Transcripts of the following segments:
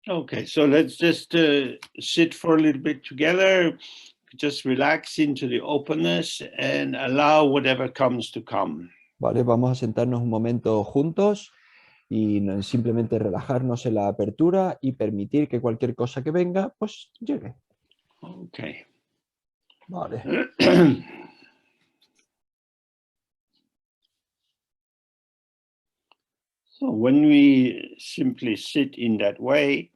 Okay, so let's just sit for a little bit together, just relax into the openness and allow whatever comes to come. Vale, vamos a sentarnos un momento juntos y simplemente relajarnos en la apertura y permitir que cualquier cosa que venga, pues llegue. Okay. Vale. So when we simply sit in that way,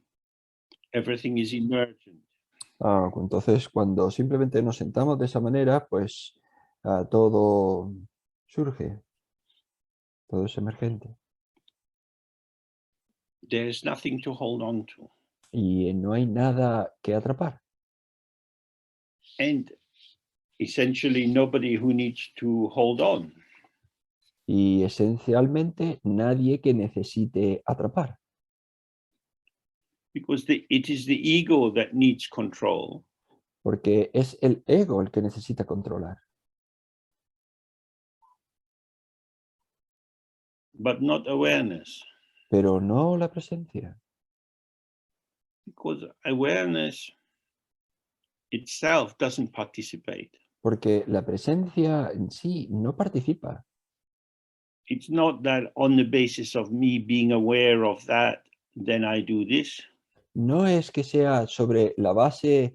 everything is emergent. Entonces, cuando simplemente nos sentamos de esa manera, pues todo surge, todo es emergente. There is nothing to hold on to. Y no hay nada que atrapar. And essentially nobody who needs to hold on. Y esencialmente nadie que necesite atrapar. Because it is the ego that needs control. Porque es el ego el que necesita controlar. But not awareness. Pero no la presencia. Because awareness itself doesn't participate. Porque la presencia en sí no participa. It's not that on the basis of me being aware of that, then I do this. No es que sea sobre la base,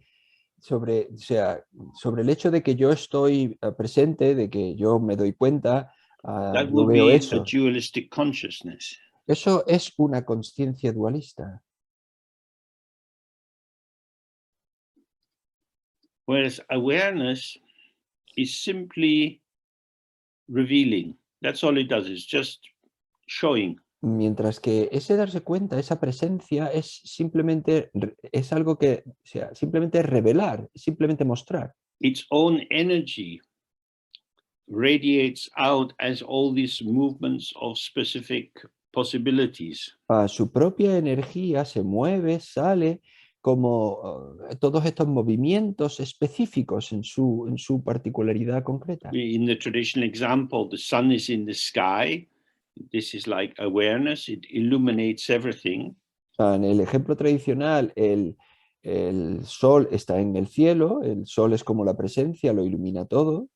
sobre el hecho de que yo estoy presente, de que yo me doy cuenta, That yo would veo be a eso. dualistic consciousness. Eso es una conciencia dualista. Whereas awareness is simply revealing. That's all it does, is just showing. Mientras que ese darse cuenta, esa presencia es simplemente, es algo que, o sea, simplemente revelar, simplemente mostrar. Its own energy radiates out as all these movements of specific possibilities. Su propia energía se mueve, sale como todos estos movimientos específicos en su particularidad concreta. In the traditional example, the sun is in the sky. This is like awareness. It illuminates everything. En el ejemplo tradicional, el sol está en el cielo, el sol es como la presencia, lo ilumina todo.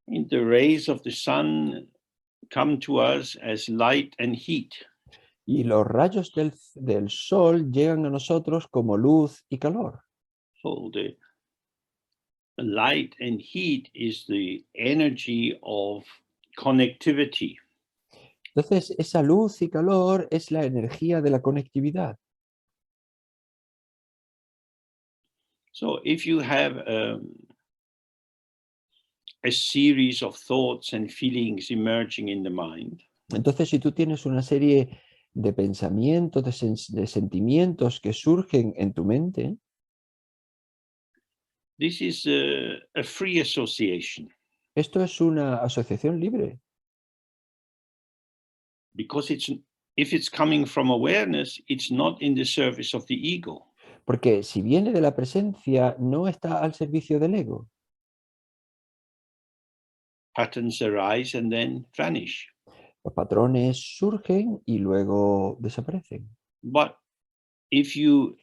And the rays of the sun come to us as light and heat. Y los rayos del sol llegan a nosotros como luz y calor. So the light and heat is the energy of connectivity. Entonces, esa luz y calor es la energía de la conectividad. So if you have a series of thoughts and feelings emerging in the mind, Entonces, si tú tienes una serie de pensamientos, de sentimientos que surgen en tu mente, this is a free association. esto es una asociación libre. Because if it's coming from awareness, it's not in the service of the ego. Porque si viene de la presencia, no está al servicio del ego. Patterns arise and then vanish. Los patrones surgen y luego desaparecen. But if you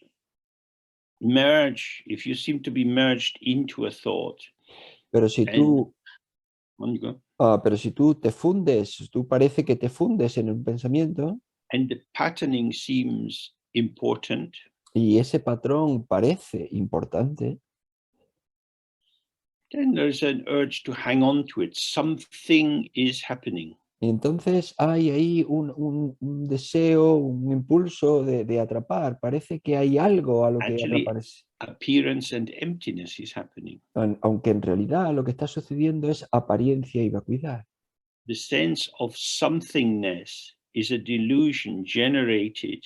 merge, if you seem to be merged into a thought, Pero si tú, pero si tú te fundes, tú parece que te fundes en un pensamiento, and the patterning seems important, y ese patrón parece importante, then there's an urge to hang on to it. Something is happening. y entonces hay ahí un deseo, un impulso de atrapar. Parece que hay algo a lo que Actually, atrapar. appearance and emptiness is happening. Aunque en realidad lo que está sucediendo es apariencia y vacuidad. The sense of somethingness is a delusion generated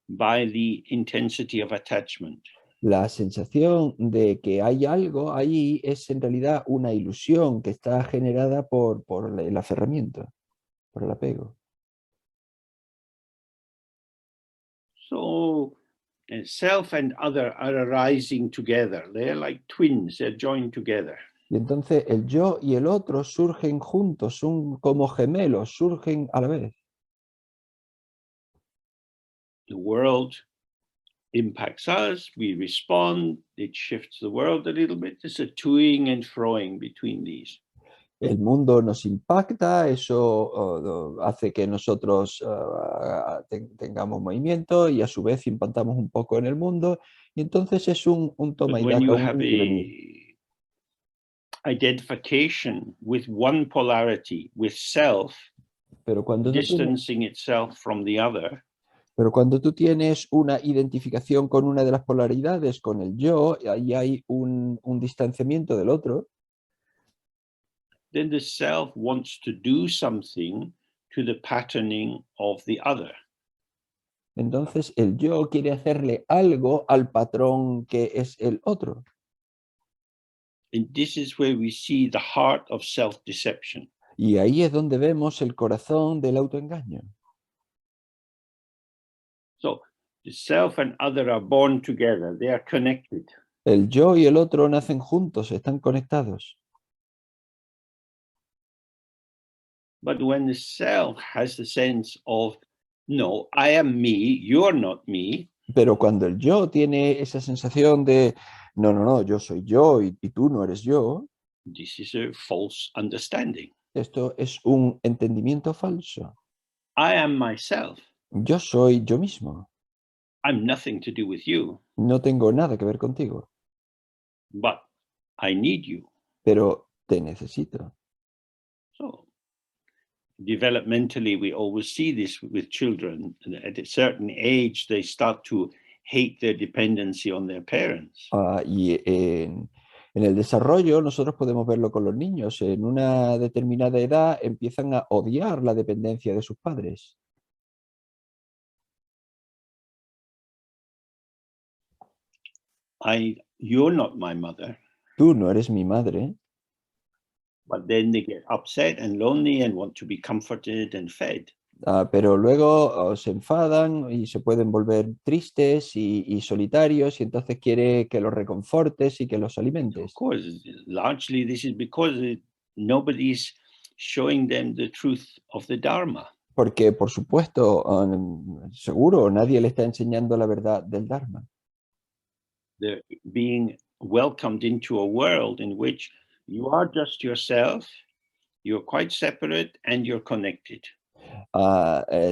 by the intensity of attachment. La sensación de que hay algo ahí es en realidad una ilusión que está generada por el aferramiento, por el apego. So self and other are arising together. They're like twins, they're joined together. Y entonces el yo y el otro surgen juntos, son como gemelos, surgen a la vez. The world impacts us, we respond, it shifts the world a little bit. There's a toing and froing between these. El mundo nos impacta, eso hace que nosotros tengamos movimiento y a su vez impactamos un poco en el mundo y entonces es un toma But y when daca, you un have ir y venir. a identification with one polarity, with self, Pero cuando tú tienes, distancing itself from the other, pero cuando tú tienes una identificación con una de las polaridades, con el yo, ahí hay un distanciamiento del otro, then the self wants to do something to the patterning of the other. entonces el yo quiere hacerle algo al patrón que es el otro. And this is where we see the heart of self-deception. Y ahí es donde vemos el corazón del autoengaño. So the self and other are born together, they are connected. El yo y el otro nacen juntos, están conectados. But when the self has the sense of, no, I am me, you're not me, Pero cuando el yo tiene esa sensación de, no, yo soy yo y tú no eres yo, this is a false understanding. esto es un entendimiento falso. I am myself. Yo soy yo mismo, I'm nothing to do with you, no tengo nada que ver contigo, but I need you. pero te necesito. So developmentally, we always see this with children. At a certain age, they start to hate their dependency on their parents. Y en el desarrollo nosotros podemos verlo con los niños. En una determinada edad empiezan a odiar la dependencia de sus padres. You're not my mother. Tú no eres mi madre. But then they get upset and lonely and want to be comforted and fed. Pero luego se enfadan y se pueden volver tristes y solitarios y entonces quiere que los reconfortes y que los Of alimentes. course, largely this is because nobody's showing them the truth of the Dharma. Porque, por supuesto, seguro, nadie le está enseñando la verdad del Dharma. They're being welcomed into a world in which you are just yourself, you're quite separate, and you're connected.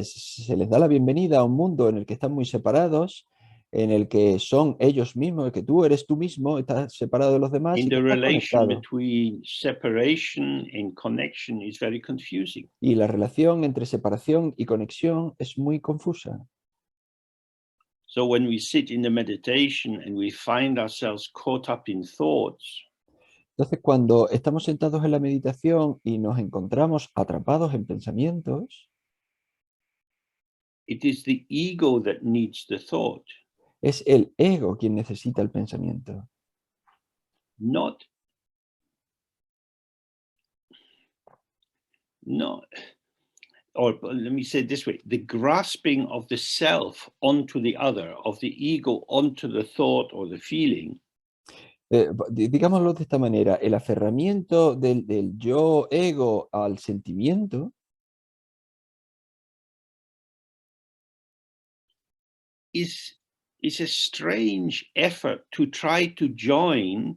Se les da la bienvenida a un mundo en el que están muy separados, en el que son ellos mismos, el que tú eres tú mismo, estás separado de los demás y And que the estás relation conectado. between separation and connection is very confusing. Y la relación entre separación y conexión es muy confusa. So when we sit in the meditation and we find ourselves caught up in thoughts, Entonces, cuando estamos sentados en la meditación y nos encontramos atrapados en pensamientos, it is the ego that needs the thought, es el ego quien necesita el pensamiento. not or let me say it this way, the grasping of the self onto the other, of the ego onto the thought or the feeling, Digámoslo de esta manera, el aferramiento del yo ego al sentimiento is a strange effort to try to join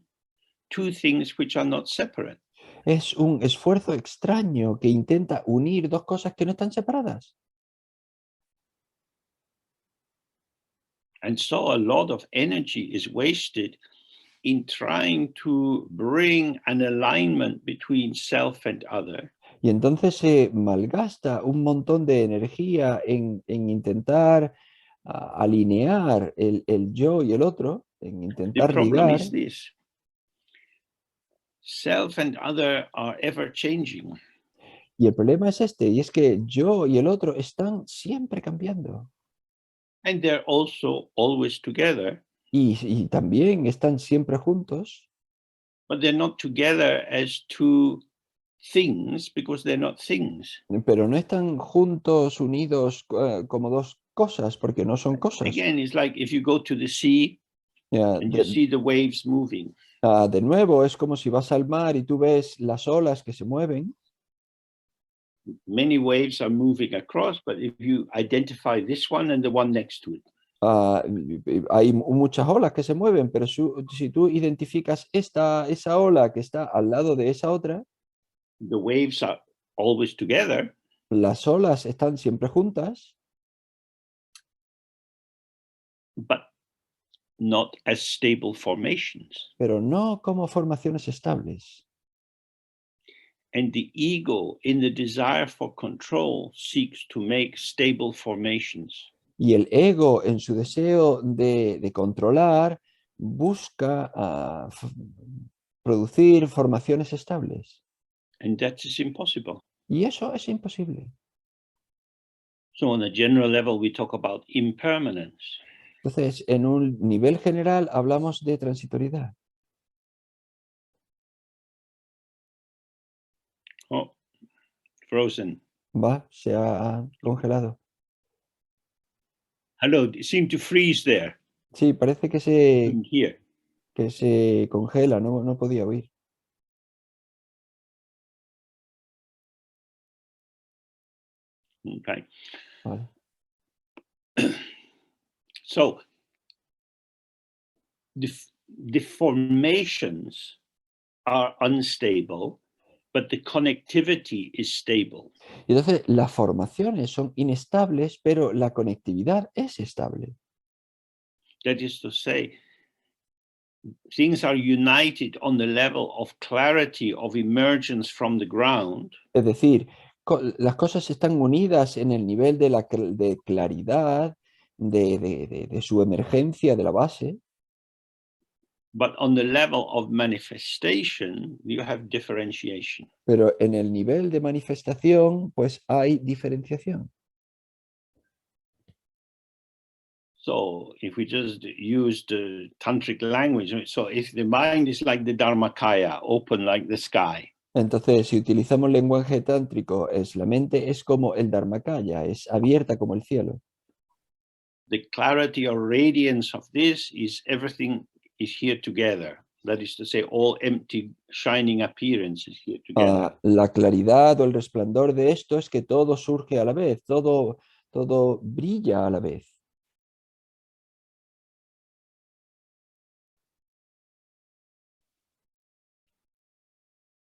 two things which are not separate. es un esfuerzo extraño que intenta unir dos cosas que no están separadas. And so a lot of energy is wasted in trying to bring an alignment between self and other. Y entonces se malgasta un montón de energía en intentar alinear el yo y el otro, en The intentar problem ligar. is this: self and other are ever changing. Y el problema es este, y es que yo y el otro están siempre cambiando. And they're also always together, Y también están siempre juntos, but they're not together as two things because they're not things. pero no están juntos, unidos como dos cosas, porque no son cosas. Again, it's like if you go to the sea and you see the waves moving. De nuevo, es como si vas al mar y tú ves las olas que se mueven. many waves are moving across, but if you identify this one and the one next to it, hay muchas olas que se mueven, pero si tú identificas esa ola que está al lado de esa otra, the waves are always together, las olas están siempre juntas, but not as stable formations. pero no como formaciones estables. And the ego, in the desire for control, seeks to make stable formations. Y el ego, en su deseo de controlar, busca producir formaciones estables. And that is impossible. Y eso es imposible. So on a general level, we talk about impermanence. Entonces, en un nivel general, hablamos de transitoriedad. Oh, frozen. Se ha congelado. Hello, it seemed to freeze there. Sí, parece que Couldn't hear. se congela, no podía oír. Okay. Vale. So the formations are unstable, but the connectivity is stable. Y entonces, las formaciones son inestables, pero la conectividad es estable. That is to say, things are united on the level of clarity of emergence from the ground. Es decir, las cosas están unidas en el nivel de claridad, de su emergencia de la base, But on the level of manifestation, you have differentiation. pero en el nivel de manifestación, pues hay diferenciación. So if we just use the tantric language, so if the mind is like the Dharmakaya, open like the sky. Entonces, si utilizamos lenguaje tántrico, la mente es como el Dharmakaya, es abierta como el cielo. The clarity or radiance of this is everything is here together. That is to say, all empty, shining appearance is here together. La claridad o el resplandor de esto es que todo surge a la vez, todo brilla a la vez.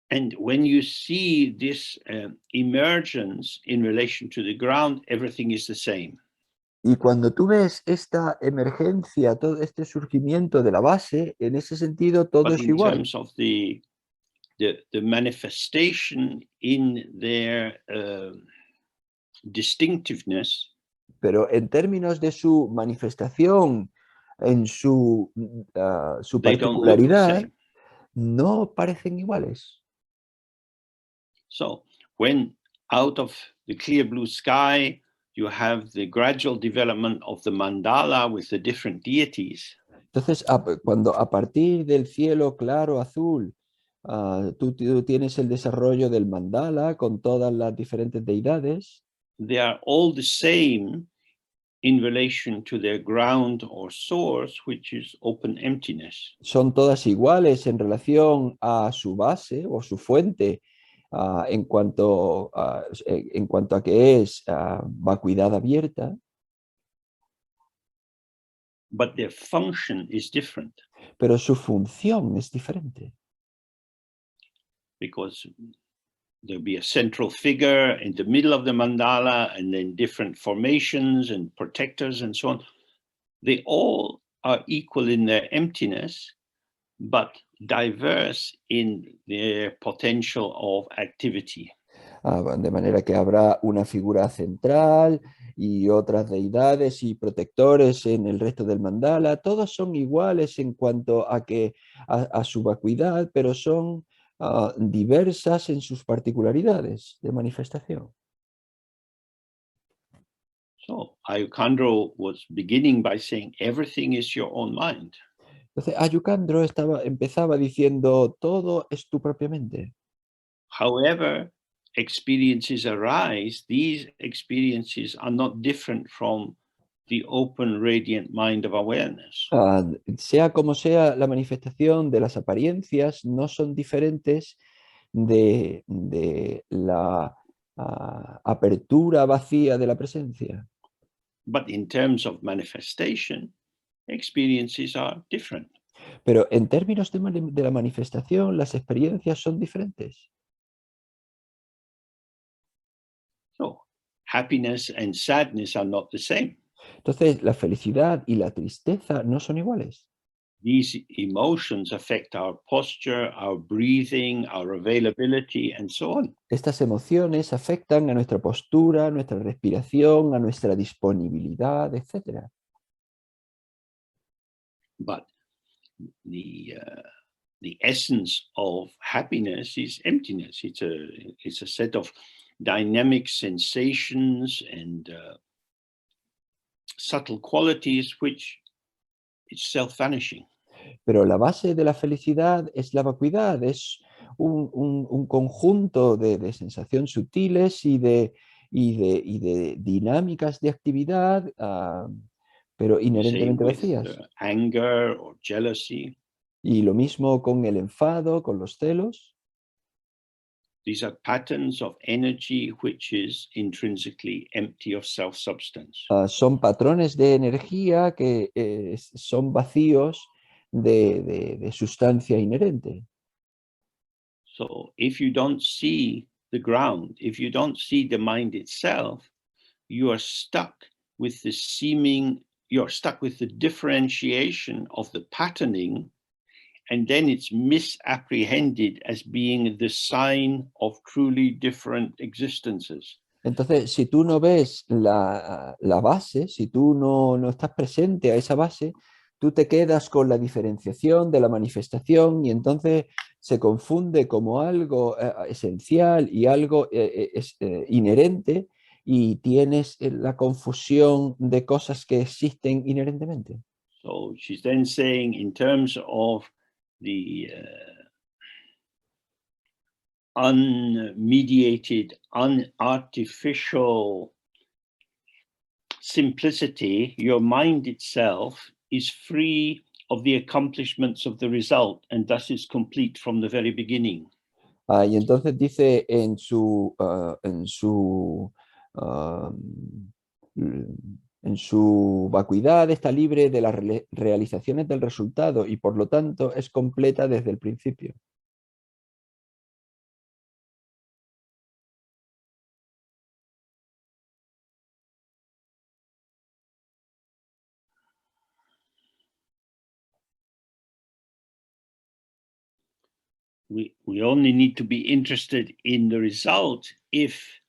And when you see this emergence in relation to the ground, everything is the same. Y cuando tú ves esta emergencia, todo este surgimiento de la base, en ese sentido todo But es in igual. terms of the manifestation in their distinctiveness, Pero en términos de su manifestación, en su they don't look the particularidad, same. no parecen iguales. So when out of the clear blue sky, you have the gradual development of the mandala with the different deities. Entonces, cuando a partir del cielo claro azul, tú tienes el desarrollo del mandala con todas las diferentes deidades, They are all the same in relation to their ground or source, which is open emptiness. son todas iguales en relación a su base o su fuente, en cuanto a que es vacuidad abierta, But their function is different pero su función es diferente. because there'll be a central figure in the middle of the mandala and then different formations and protectors and so on. They all are equal in their emptiness, but diverse in their potential of activity. De manera que habrá una figura central y otras deidades y protectores en el resto del mandala. Todos son iguales en cuanto a su vacuidad, pero son diversas en sus particularidades de manifestación. So Ayukandro was beginning by saying everything is your own mind. Entonces, Ayukandro empezaba diciendo, todo es tu propia mente. However experiences arise, these experiences are not different from the open, radiant mind of awareness. Sea como sea, la manifestación de las apariencias no son diferentes de la apertura vacía de la presencia. But in terms of manifestation, experiences are different. Pero en términos de la manifestación, las experiencias son diferentes. So happiness and sadness are not the same. Entonces, la felicidad y la tristeza no son iguales. These emotions affect our posture, our breathing, our availability, and so on. Estas emociones afectan a nuestra postura, a nuestra respiración, a nuestra disponibilidad, etc. But the essence of happiness is emptiness. It's a set of dynamic sensations and subtle qualities which is self-vanishing. Pero la base de la felicidad es la vacuidad, es un conjunto de sensaciones sutiles y de dinámicas de actividad, pero Same inherentemente with vacías. anger or jealousy. Y lo mismo con el enfado, con los celos. These are patterns of energy which is intrinsically empty of self-substance. Son patrones de energía que son vacíos de sustancia inherente. So if you don't see the ground, if you don't see the mind itself, you are stuck with the you're stuck with the differentiation of the patterning, and then it's misapprehended as being the sign of truly different existences. Entonces, si tú no ves la base, si tú no estás presente a esa base, tú te quedas con la diferenciación de la manifestación y entonces se confunde como algo esencial y algo inherente y tienes la confusión de cosas que existen inherentemente. So she's then saying, in terms of the unmediated, unartificial simplicity, your mind itself is free of the accomplishments of the result, and thus is complete from the very beginning. Y entonces dice en su vacuidad está libre de las realizaciones del resultado y por lo tanto es completa desde el principio. We only need to be interested in the result if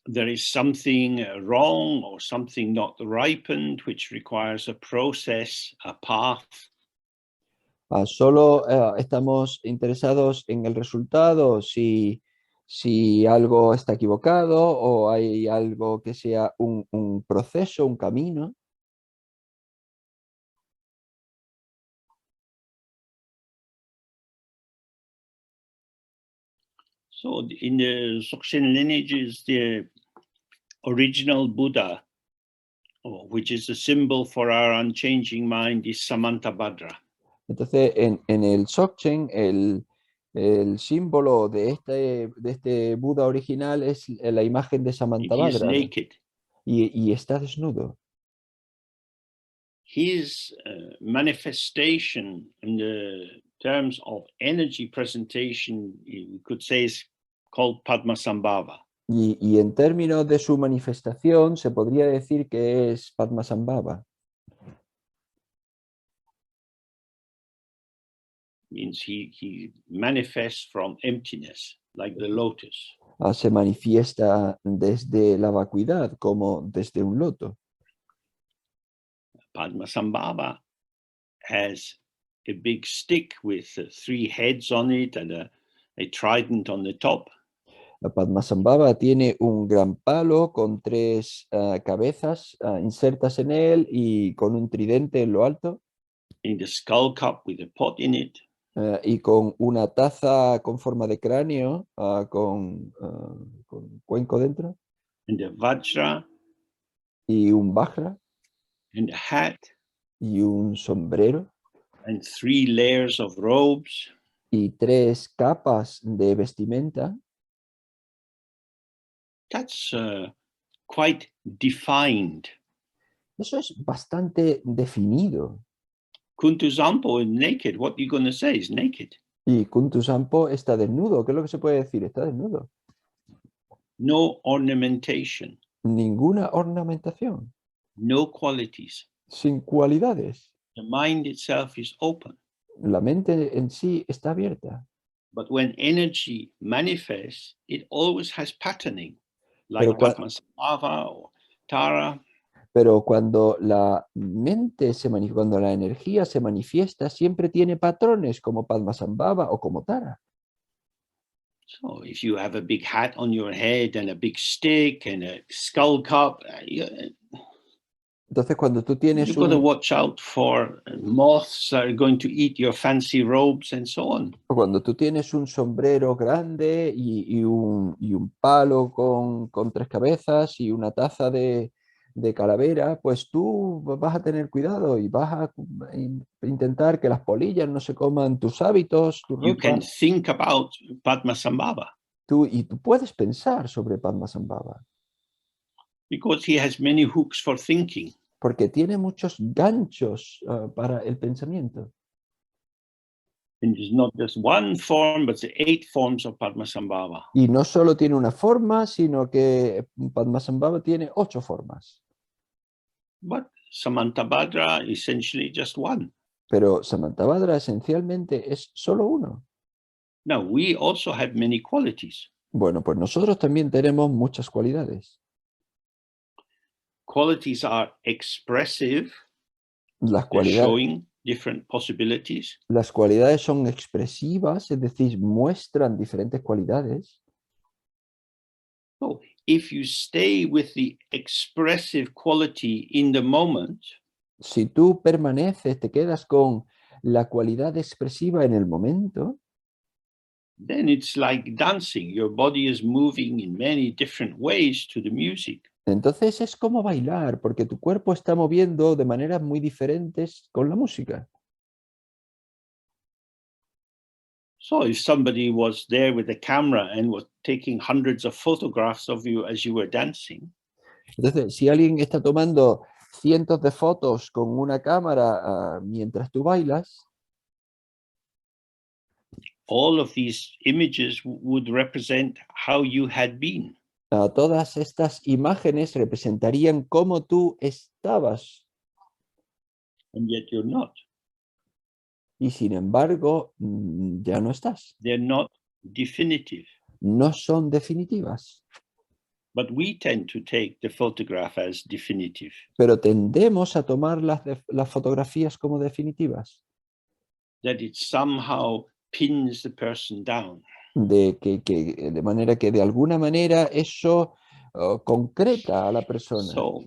there is something wrong or something not ripened, which requires a process, a path. Solo estamos interesados en el resultado si algo está equivocado o hay algo que sea un proceso, un camino. So in the Dzogchen lineages, the original Buddha, which is a symbol for our unchanging mind, is Samantabhadra. Entonces, en el Dzogchen, el símbolo de este Buda original es la imagen de He is Samantabhadra naked. y está desnudo. His manifestation in the terms of energy presentation, you could say, is called Padmasambhava. Y en términos de su manifestación, se podría decir que es Padmasambhava. Means he manifests from emptiness, like the lotus. Se manifiesta desde la vacuidad, como desde un loto. Padmasambhava has a big stick with 3 heads on it and a trident on the top. La Padmasambhava tiene un gran palo con 3 cabezas insertas en él y con un tridente en lo alto. In the skull cup with a pot in it. Y con una taza con forma de cráneo con cuenco dentro. And a vajra. Y un vajra. And a hat. Y un sombrero. And 3 layers of robes. Y 3 capas de vestimenta. That's quite defined. Eso es bastante definido. Kuntusampo is naked. What are you going to say? Is naked. Y Kuntusampo está desnudo. ¿Qué es lo que se puede decir? Está desnudo. No ornamentation. Ninguna ornamentación. No qualities. Sin cualidades. The mind itself is open. La mente en sí está abierta. But when energy manifests, it always has patterning, like Pero, Padmasambhava or Tara. pero cuando la mente cuando la energía se manifiesta, siempre tiene patrones como Padmasambhava o como Tara. So if you have a big hat on your head and a big stick and a skull cap, Entonces, cuando tú tienes you've got to watch out for moths that are going to eat your fancy robes and so on. cuando tú tienes un sombrero grande y un palo con 3 cabezas y una taza de calavera, pues tú vas a tener cuidado y vas a intentar que las polillas no se coman tus hábitos, tu You ropa. can think about Padmasambhava Y tú puedes pensar sobre Padmasambhava, because he has many hooks for thinking. porque tiene muchos ganchos para el pensamiento. And it's not just one form, but the 8 forms of Padmasambhava. Y no solo tiene una forma, sino que Padmasambhava tiene 8 formas. But Samantabhadra essentially just one. Pero Samantabhadra esencialmente es solo uno. Now, we also have many qualities. Bueno, pues nosotros también tenemos muchas cualidades. Qualities are expressive, Las they're cualidades, showing different possibilities. las cualidades son expresivas, es decir, muestran diferentes cualidades. So, if you stay with the expressive quality in the moment, Si tú permaneces, te quedas con la cualidad expresiva en el momento, then it's like dancing. Your body is moving in many different ways to the music. entonces es como bailar, porque tu cuerpo está moviendo de maneras muy diferentes con la música. So if somebody was there with a camera and was taking hundreds of photographs of you as you were dancing, Entonces, si alguien está tomando cientos de fotos con una cámara mientras tú bailas, all of these images would represent how you had been. todas estas imágenes representarían cómo tú estabas. And yet you're not. Y sin embargo, ya no estás. They're not definitive. No son definitivas. But we tend to take the photograph as definitive. Pero tendemos a tomar las fotografías como definitivas. That it somehow pins the person down. De manera que de alguna manera eso concreta a la persona. So,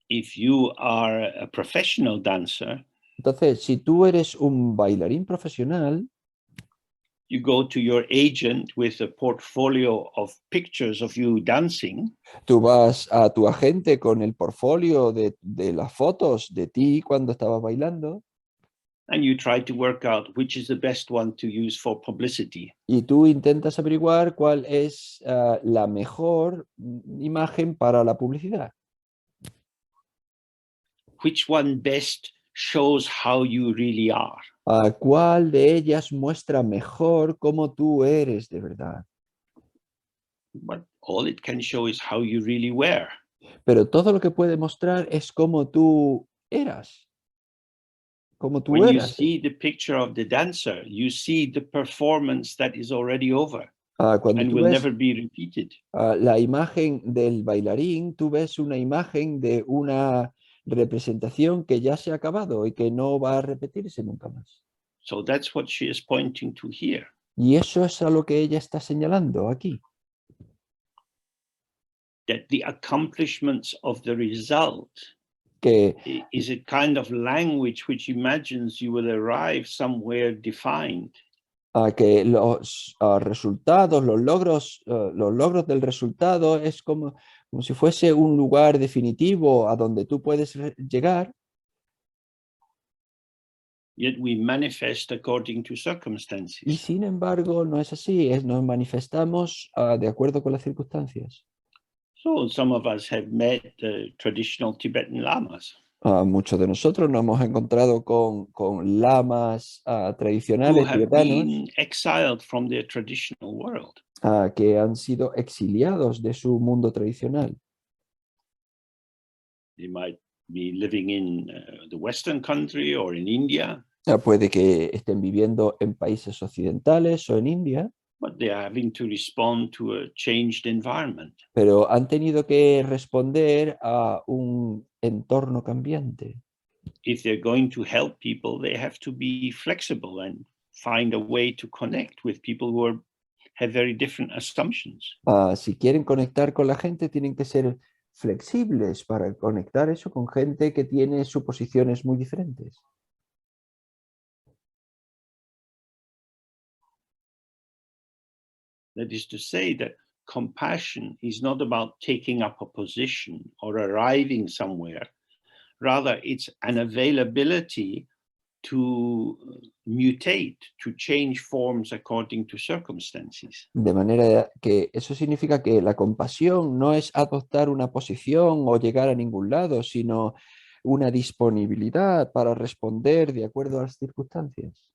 if you are a professional dancer, entonces, si tú eres un bailarín profesional, you go to your agent with a portfolio of pictures of you dancing. Tú vas a tu agente con el portfolio de las fotos de ti cuando estabas bailando. And you try to work out which is the best one to use for publicity. Y tú intentas averiguar cuál es la mejor imagen para la publicidad. Which one best shows how you really are. ¿Cuál de ellas muestra mejor cómo tú eres de verdad? But all it can show is how you really were. Pero todo lo que puede mostrar es cómo tú eras. Cómo tú When you eras. see the picture of the dancer, you see the performance that is already over Cuando and tú will ves never be repeated. la imagen del bailarín, tú ves una imagen de una representación que ya se ha acabado y que no va a repetirse nunca más. So that's what she is pointing to here. Y eso es a lo que ella está señalando aquí. That the accomplishments of the result Que is a kind of language which imagines you will arrive somewhere defined. que los resultados, los logros del resultado es como si fuese un lugar definitivo a donde tú puedes llegar. Yet we manifest according to Y circumstances. sin embargo no es así, nos manifestamos de acuerdo con las circunstancias. So some of us have met traditional Tibetan lamas Muchos de nosotros nos hemos encontrado con lamas who tradicionales have tibetanos been exiled from their traditional world. que han sido exiliados de su mundo tradicional. They might be living in the Western country or in India, Puede que estén viviendo en países occidentales o en India, but they are having to respond to a changed environment. pero han tenido que responder a un entorno cambiante. If they're going to help people, they have to be flexible and find a way to connect with people who have very different assumptions. Si quieren conectar con la gente, tienen que ser flexibles para conectar eso con gente que tiene suposiciones muy diferentes. That is to say that compassion is not about taking up a position or arriving somewhere. Rather, it's an availability to mutate, to change forms according to circumstances. De manera que eso significa que la compasión no es adoptar una posición o llegar a ningún lado, sino una disponibilidad para responder de acuerdo a las circunstancias.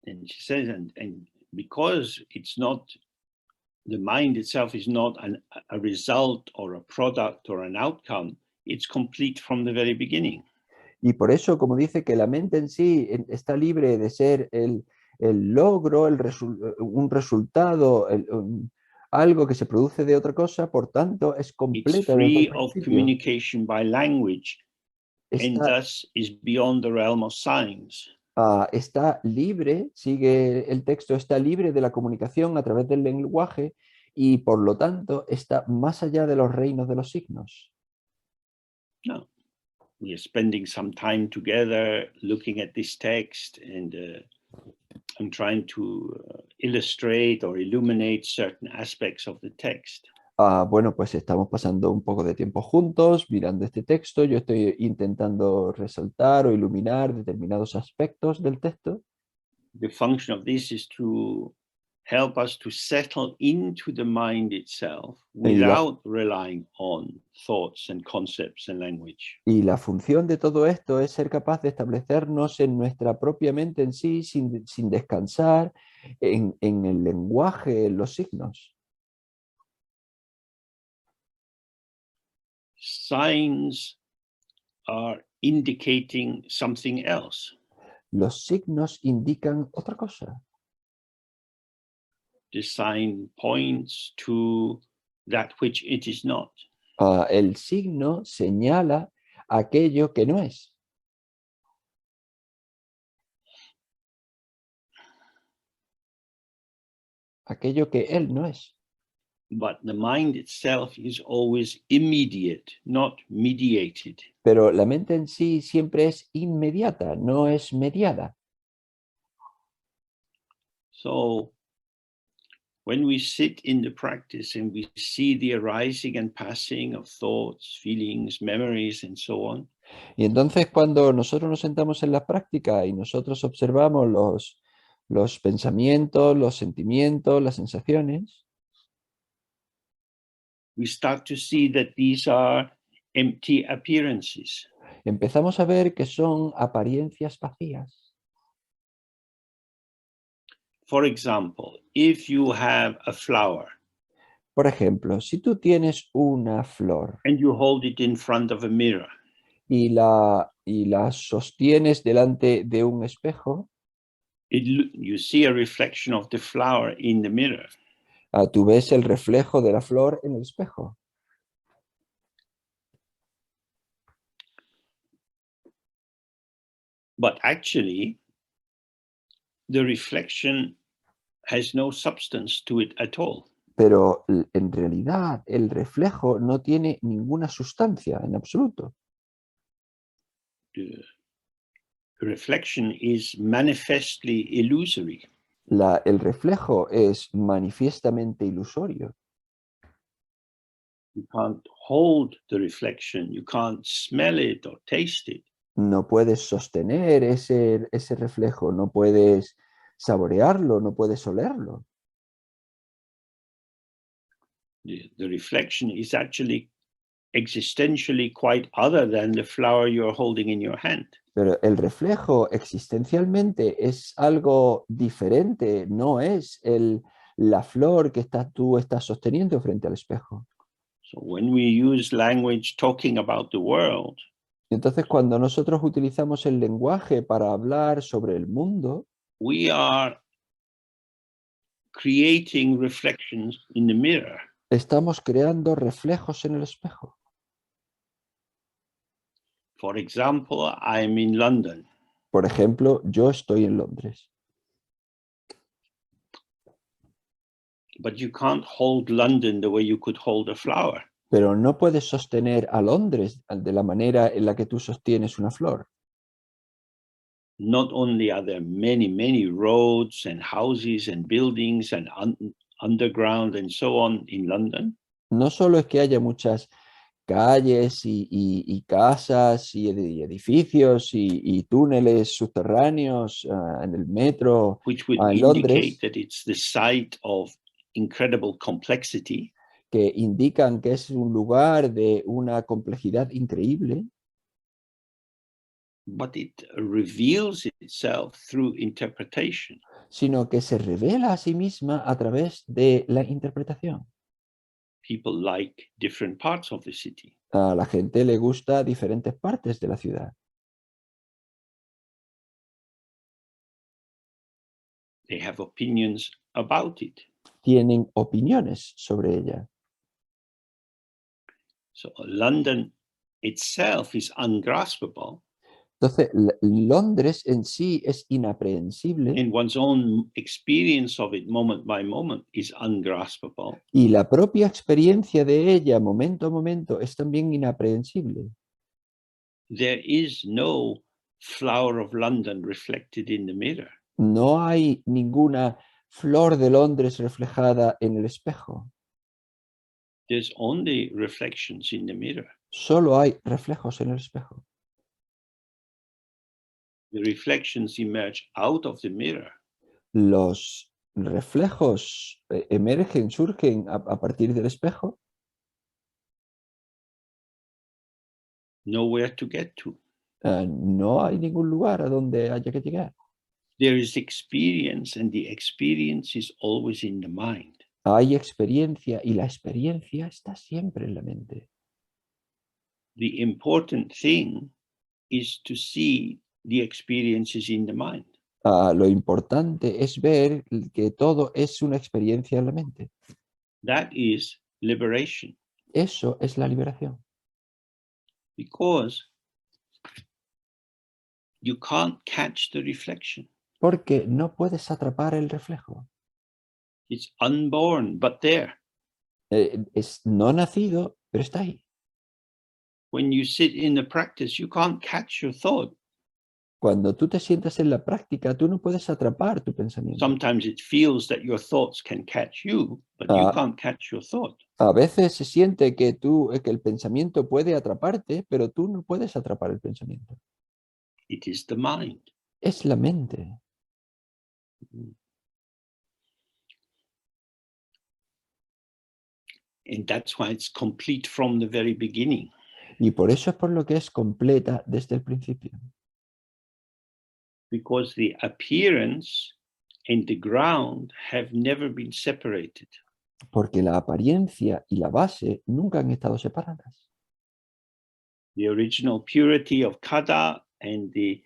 And she says, and because it's not, the mind itself is not a result or a product or an outcome, it's complete from the very beginning. Y por eso, como dice, que la mente en sí está libre de ser el logro, un resultado, algo que se produce de otra cosa, por tanto, es It's completa desde free el of principio. communication by language and Está, thus is beyond the realm of signs. está libre, sigue el texto, está libre de la comunicación a través del lenguaje y por lo tanto está más allá de los reinos de los signos. No, we are spending some time together looking at this text and trying to illustrate or illuminate certain aspects of the text. Bueno, pues estamos pasando un poco de tiempo juntos, mirando este texto. Yo estoy intentando resaltar o iluminar determinados aspectos del texto. The function of this is to help us to settle into the mind itself without relying on thoughts and concepts and language. Y la función de todo esto es ser capaz de establecernos en nuestra propia mente en sí, sin descansar en el lenguaje, en los signos. Signs are indicating something else. Los signos indican otra cosa. The sign points to that which it is not. El signo señala aquello que no es. Aquello que él no es. But the mind itself is always immediate, not mediated. Pero la mente en sí siempre es inmediata, no es mediada. So when we sit in the practice and we see the arising and passing of thoughts, feelings, memories, and so on, Y entonces cuando nosotros nos sentamos en la práctica y nosotros observamos los pensamientos, los sentimientos, las sensaciones, we start to see that these are empty appearances. empezamos a ver que son apariencias vacías. For example, if you have a flower Por ejemplo, si tú tienes una flor and you hold it in front of a mirror, y la sostienes delante de un espejo, you see a reflection of the flower in the mirror. tú ves el reflejo de la flor en el espejo. But actually, the reflection has no substance to it at all. Pero en realidad el reflejo no tiene ninguna sustancia en absoluto. The reflection is manifestly illusory. El reflejo es manifiestamente ilusorio. You can't hold the reflection, you can't smell it or taste it. No puedes sostener ese reflejo, no puedes saborearlo, no puedes olerlo. The reflection is actually existentially quite other than the flower you're holding in your hand. Pero el reflejo existencialmente es algo diferente, no es la flor que tú estás sosteniendo frente al espejo. So when we use language talking about the world, Entonces, cuando nosotros utilizamos el lenguaje para hablar sobre el mundo, we are creating reflections in the mirror. estamos creando reflejos en el espejo. For example, I'm in London. Por ejemplo, yo estoy en Londres, But you can't hold London the way you could hold a flower. pero no puedes sostener a Londres de la manera en la que tú sostienes una flor. Not only are there many, many roads and houses and buildings and underground and so on in London, No solo es que haya muchas calles y casas y edificios y túneles subterráneos en el metro which would en indicate Londres, that it's the site of incredible complexity, que indican que es un lugar de una complejidad increíble, but it reveals itself through interpretation. sino que se revela a sí misma a través de la interpretación. People like different parts of the city. A la gente le gusta diferentes partes de la ciudad. They have opinions about it. Tienen opiniones sobre ella. So London itself is ungraspable. Entonces, Londres en sí es inaprehensible And one's own experience of it moment by moment is ungraspable. y la propia experiencia de ella momento a momento es también inaprehensible. There is no flower of London reflected in the mirror. No hay ninguna flor de Londres reflejada en el espejo. There's only reflections in the mirror. Solo hay reflejos en el espejo. The reflections emerge out of the mirror. Los reflejos emergen, surgen a partir del espejo. Nowhere to get to. No hay ningún lugar a donde haya que llegar. There is experience, and the experience is always in the mind. Hay experiencia y la experiencia está siempre en la mente. The important thing is to see the experiences in the mind. Lo importante es ver que todo es una experiencia en la mente. That is liberation. Eso es la liberación. Because you can't catch the reflection. Porque no puedes atrapar el reflejo. It's unborn, but there. Es no nacido, pero está ahí. When you sit in the practice, you can't catch your thought. Cuando tú te sientas en la práctica, tú no puedes atrapar tu pensamiento. Sometimes it feels that your thoughts can catch you, but you can't catch your thought. A veces se siente que el pensamiento puede atraparte, pero tú no puedes atrapar el pensamiento. It is the mind. Es la mente. And that's why it's complete from the very beginning. Y por eso es por lo que es completa desde el principio. Because the appearance and the ground have never been separated. Porque la apariencia y la base nunca han estado separadas. The original purity of Kada and the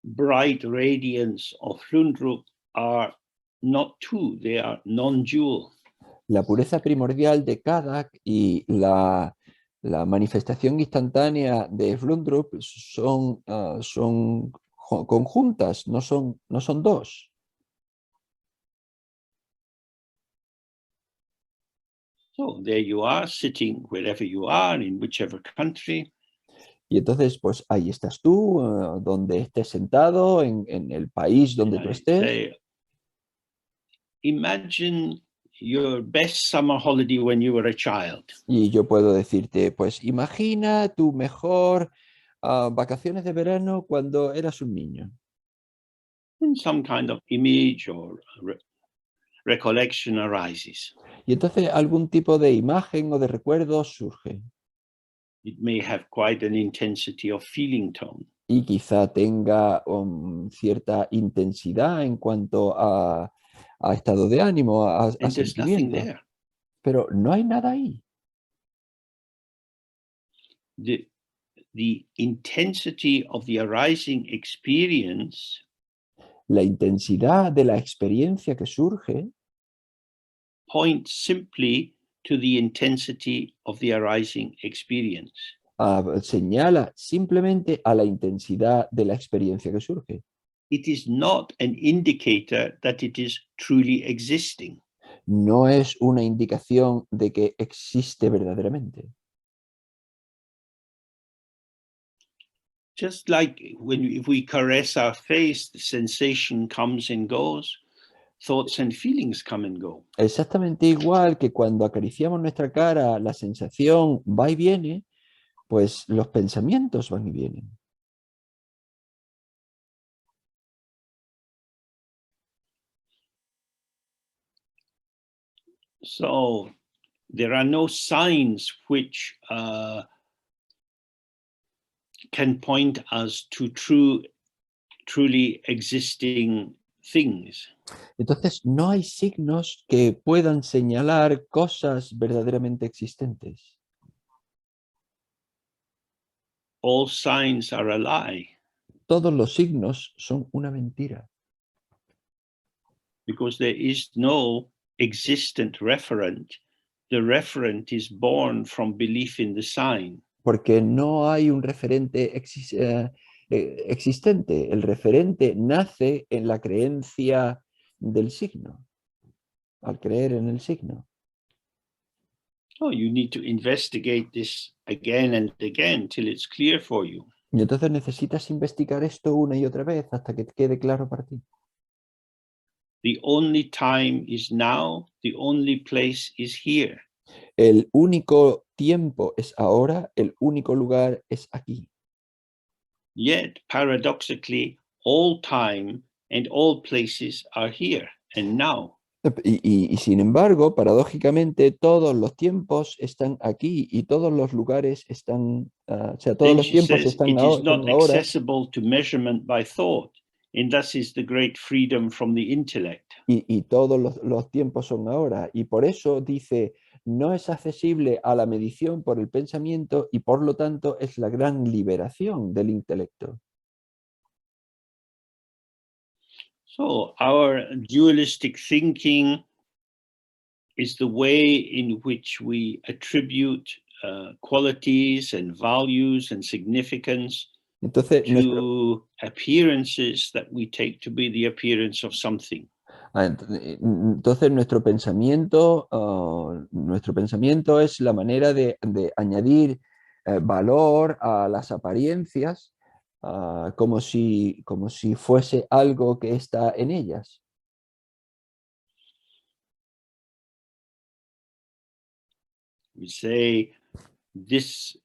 bright radiance of Hlundrup are not two, they are non-dual. La pureza primordial de Kadak y la manifestación instantánea de Vlundrup son conjuntas, no son dos. So there you are, sitting wherever you are, in whichever country. Y entonces, pues ahí estás tú, donde estés sentado, en el país donde tú estés. Say, imagine your best summer holiday when you were a child. Y yo puedo decirte, pues imagina tu mejor vacaciones de verano cuando eras un niño. and some kind of image or recollection arises. Y entonces algún tipo de imagen o de recuerdo surge. It may have quite an intensity of feeling tone. Y quizá tenga cierta intensidad en cuanto a estado de ánimo, a And there's nothing sentimiento. there. Pero no hay nada ahí. The intensity of the arising experience La intensidad de la experiencia que surge points simply to the intensity of the arising experience. señala simplemente a la intensidad de la experiencia que surge. It is not an indicator that it is truly existing. No es una indicación de que existe verdaderamente. Just like if we caress our face, the sensation comes and goes, thoughts and feelings come and go. Exactamente igual que cuando acariciamos nuestra cara, la sensación va y viene, pues los pensamientos van y vienen. So there are no signs which can point us to truly existing things. Entonces, no hay signos que puedan señalar cosas verdaderamente existentes. All signs are a lie. Todos los signos son una mentira. Because there is no existent referent. The referent is born from belief in the sign. Porque no hay un referente existente. El referente nace en la creencia del signo, al creer en el signo. Oh, you need to investigate this again and again till it's clear for you. Y entonces necesitas investigar esto una y otra vez hasta que te quede claro para ti. The only time is now, the only place is here. El único tiempo es ahora, el único lugar es aquí. Yet, paradoxically, all time and all places are here and now. Y sin embargo, paradójicamente, todos los tiempos están aquí y todos los lugares están, o sea, todos Then los she tiempos says, están it is not ahora. accessible to measurement by thought, and thus is the great freedom from the intellect. Y todos los tiempos son ahora. Y por eso dice, no es accesible a la medición por el pensamiento y por lo tanto es la gran liberación del intelecto. So our dualistic thinking is the way in which we attribute qualities and values and significance Entonces, to appearances that we take to be the appearance of something. Entonces nuestro pensamiento es la manera de añadir valor a las apariencias como si fuese algo que está en ellas. We say, this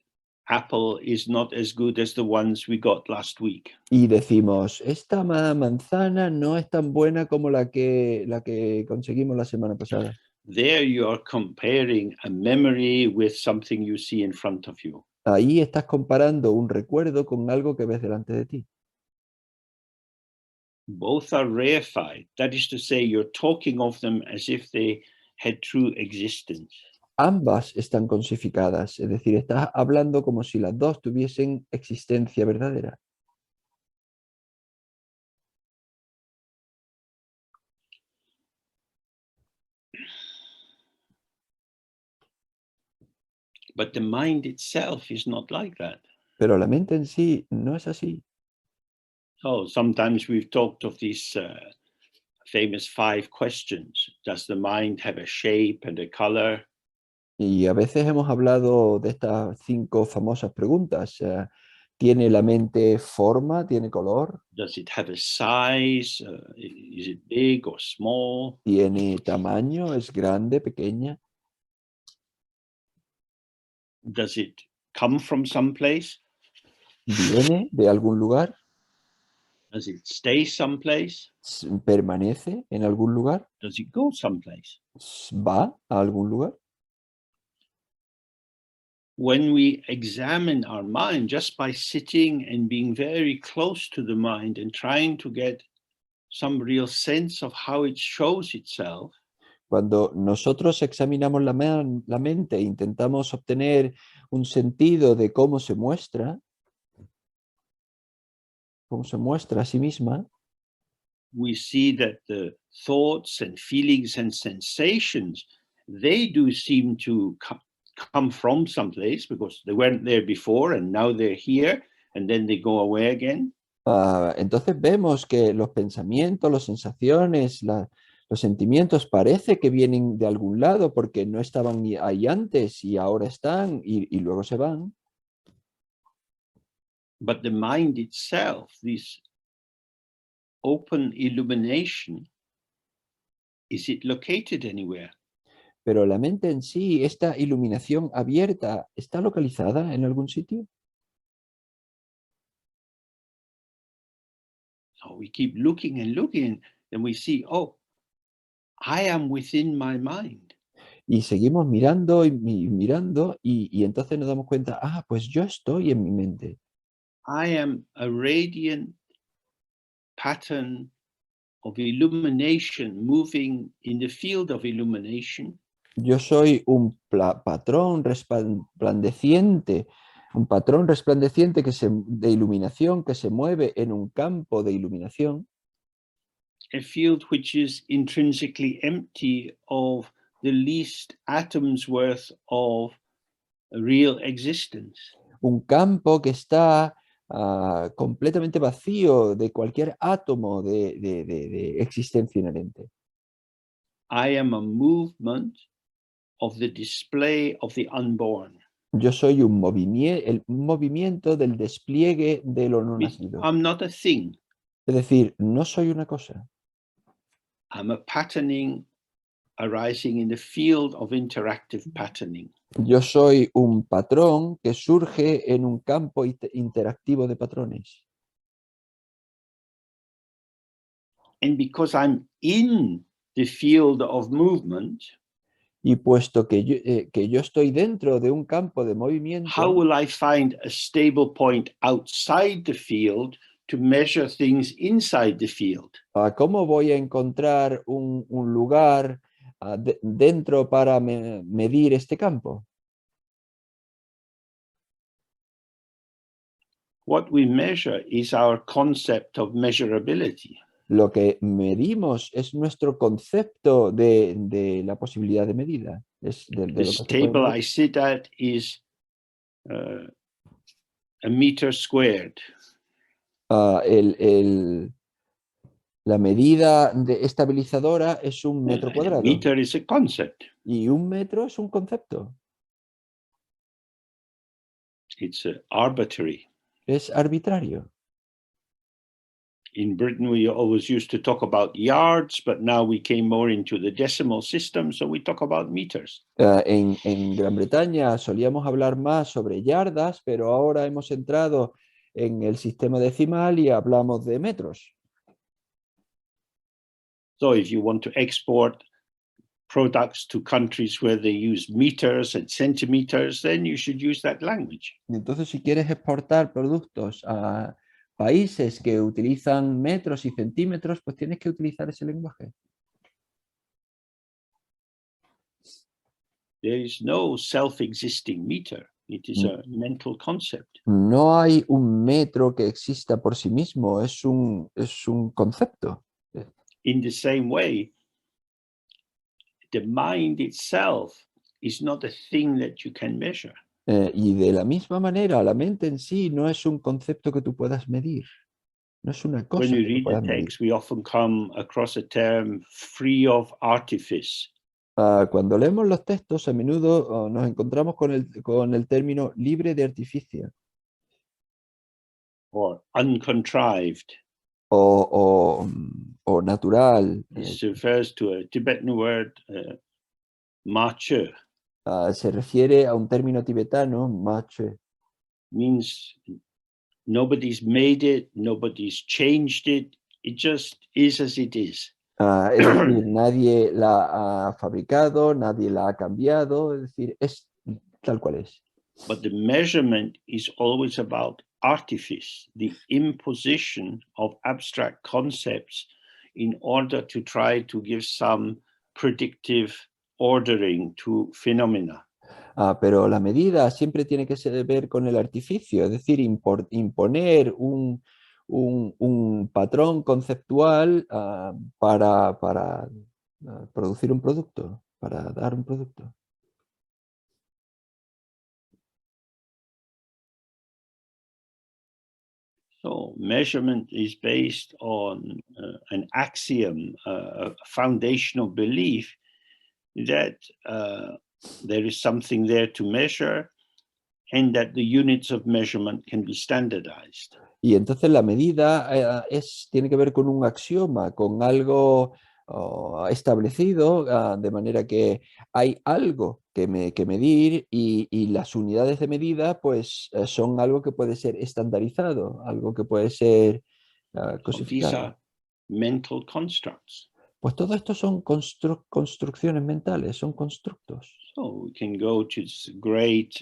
apple is not as good as the ones we got last week. Y decimos, esta manzana no es tan buena como la que conseguimos la semana pasada. There you are comparing a memory with something you see in front of you. Ahí estás comparando un recuerdo con algo que ves delante de ti. Both are reified. That is to say, you're talking of them as if they had true existence. Ambas están cosificadas, es decir, estás hablando como si las dos tuviesen existencia verdadera. But the mind itself is not like that. Pero la mente en sí no es así. Oh, sometimes we've talked of these famous 5 questions. Does the mind have a shape and a color? Y a veces hemos hablado de estas 5 famosas preguntas. ¿Tiene la mente forma? ¿Tiene color? Does it have a size? Is it big or small? ¿Tiene tamaño? ¿Es grande, pequeña? Does it come from someplace? ¿Viene de algún lugar? Does it stay someplace? ¿Permanece en algún lugar? Does it go someplace? ¿Va a algún lugar? When we examine our mind just by sitting and being very close to the mind and trying to get some real sense of how it shows itself, Cuando nosotros examinamos la mente e intentamos obtener un sentido de cómo se muestra a sí misma, we see that the thoughts and feelings and sensations, they do seem to come from someplace because they weren't there before and now they're here and then they go away again. entonces vemos que los pensamientos, las sensaciones, los sentimientos parece que vienen de algún lado porque no estaban ahí antes y ahora están y luego se van. But the mind itself, this open illumination, is it located anywhere? Pero la mente en sí, esta iluminación abierta, ¿está localizada en algún sitio? So we keep looking and looking, and we see, oh, I am within my mind. Y seguimos mirando y mirando y entonces nos damos cuenta, pues yo estoy en mi mente. I am a radiant pattern of illumination moving in the field of illumination. Yo soy un patrón resplandeciente, de iluminación que se mueve en un campo de iluminación. A field which is intrinsically empty of the least atom's worth of real existence. Un campo que está completamente vacío de cualquier átomo de existencia inherente. I am a movement of the display of the unborn. Yo soy un movimiento del despliegue de lo no nacido. I'm not a thing. Es decir, no soy una cosa. I'm a patterning arising in the field of interactive patterning. Yo soy un patrón que surge en un campo interactivo de patrones. And because I'm in the field of movement, y puesto que yo estoy dentro de un campo de movimiento, how will I find a stable point outside the field to measure things inside the field? ¿Cómo voy a encontrar un lugar dentro para medir este campo? What we measure is our concept of measurability. Lo que medimos es nuestro concepto de la posibilidad de medida. This table I sit at is a meter squared. La medida estabilizadora es un metro cuadrado. A meter is a concept. Y un metro es un concepto. It's arbitrary. Es arbitrario. In Britain, we always used to talk about yards, but now we came more into the decimal system, so we talk about meters. En Gran Bretaña solíamos hablar más sobre yardas, pero ahora hemos entrado en el sistema decimal y hablamos de metros. So if you want to export products to countries where they use meters and centimeters, then you should use that language. Entonces, si quieres exportar productos a países que utilizan metros y centímetros, pues tienes que utilizar ese lenguaje. There is no self-existing meter. It is a mental concept. No hay un metro que exista por sí mismo, es un concepto. In the same way, the mind itself is not a thing that you can measure. Y de la misma manera, la mente en sí no es un concepto que tú puedas medir. No es una cosa When we que tú read puedas the medir. text, we often come across a term free of artifice. Cuando leemos los textos, a menudo nos encontramos con el término libre de artificio. Or uncontrived. O natural. This refers to a Tibetan word, mache. Se refiere a un término tibetano, mache. Means Nobody's made it, nobody's changed it. It just is as it is. Es decir, nadie la ha fabricado, nadie la ha cambiado, es decir, es tal cual es. But the measurement is always about artifice, the imposition of abstract concepts in order to try to give some predictive ordering to phenomena. Pero la medida siempre tiene que ver con el artificio, es decir, imponer un patrón conceptual para producir un producto, para dar un producto. So measurement is based on an axiom, a foundational belief that there is something there to measure and that the units of measurement can be standardized. Y entonces la medida tiene que ver con un axioma, con algo establecido, de manera que hay algo que medir y las unidades de medida pues son algo que puede ser estandarizado, algo que puede ser So these cosificado. are mental constructs. Pues todo esto son construcciones mentales, son constructos. So we can go to great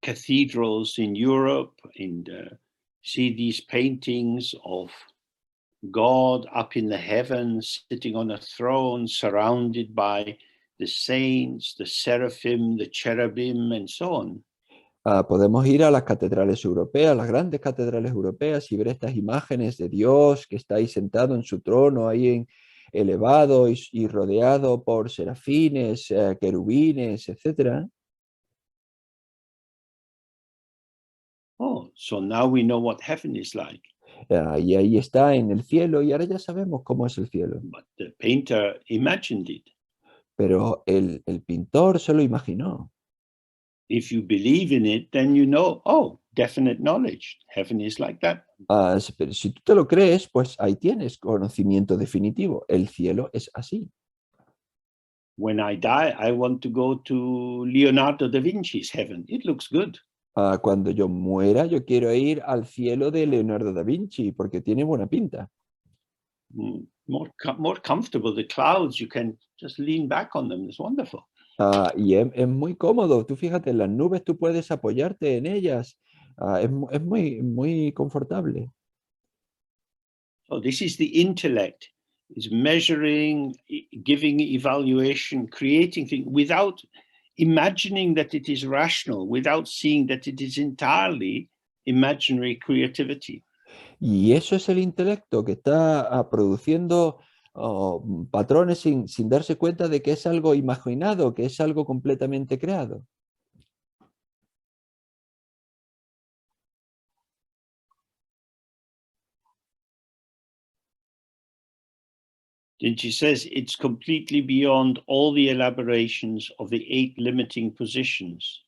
cathedrals in Europe and see these paintings of God up in the heavens, sitting on a throne, surrounded by the saints, the seraphim, the cherubim, and so on. Podemos ir a las catedrales europeas, las grandes catedrales europeas y ver estas imágenes de Dios que está ahí sentado en su trono, ahí elevado y rodeado por serafines, querubines, etc. Oh, so now we know what heaven is like. Y ahí está en el cielo y ahora ya sabemos cómo es el cielo. But the painter imagined it. Pero el pintor se lo imaginó. If you believe in it, then you know, oh, definite knowledge. Heaven is like that. Pero si tú te lo crees, pues ahí tienes conocimiento definitivo. El cielo es así. When I die, I want to go to Leonardo da Vinci's heaven. It looks good. Cuando yo muera, yo quiero ir al cielo de Leonardo da Vinci porque tiene buena pinta. More comfortable. The clouds, you can just lean back on them. It's wonderful. Y es muy cómodo. Tú fíjate, en las nubes tú puedes apoyarte en ellas. Es muy confortable. So this is the intellect. It's measuring, giving evaluation, creating things without imagining that it is rational, without seeing that it is entirely imaginary creativity. Y eso es el intelecto que está produciendo patrones sin darse cuenta de que es algo imaginado, que es algo completamente creado. And she says it's completely beyond all the elaborations of the 8 limiting positions.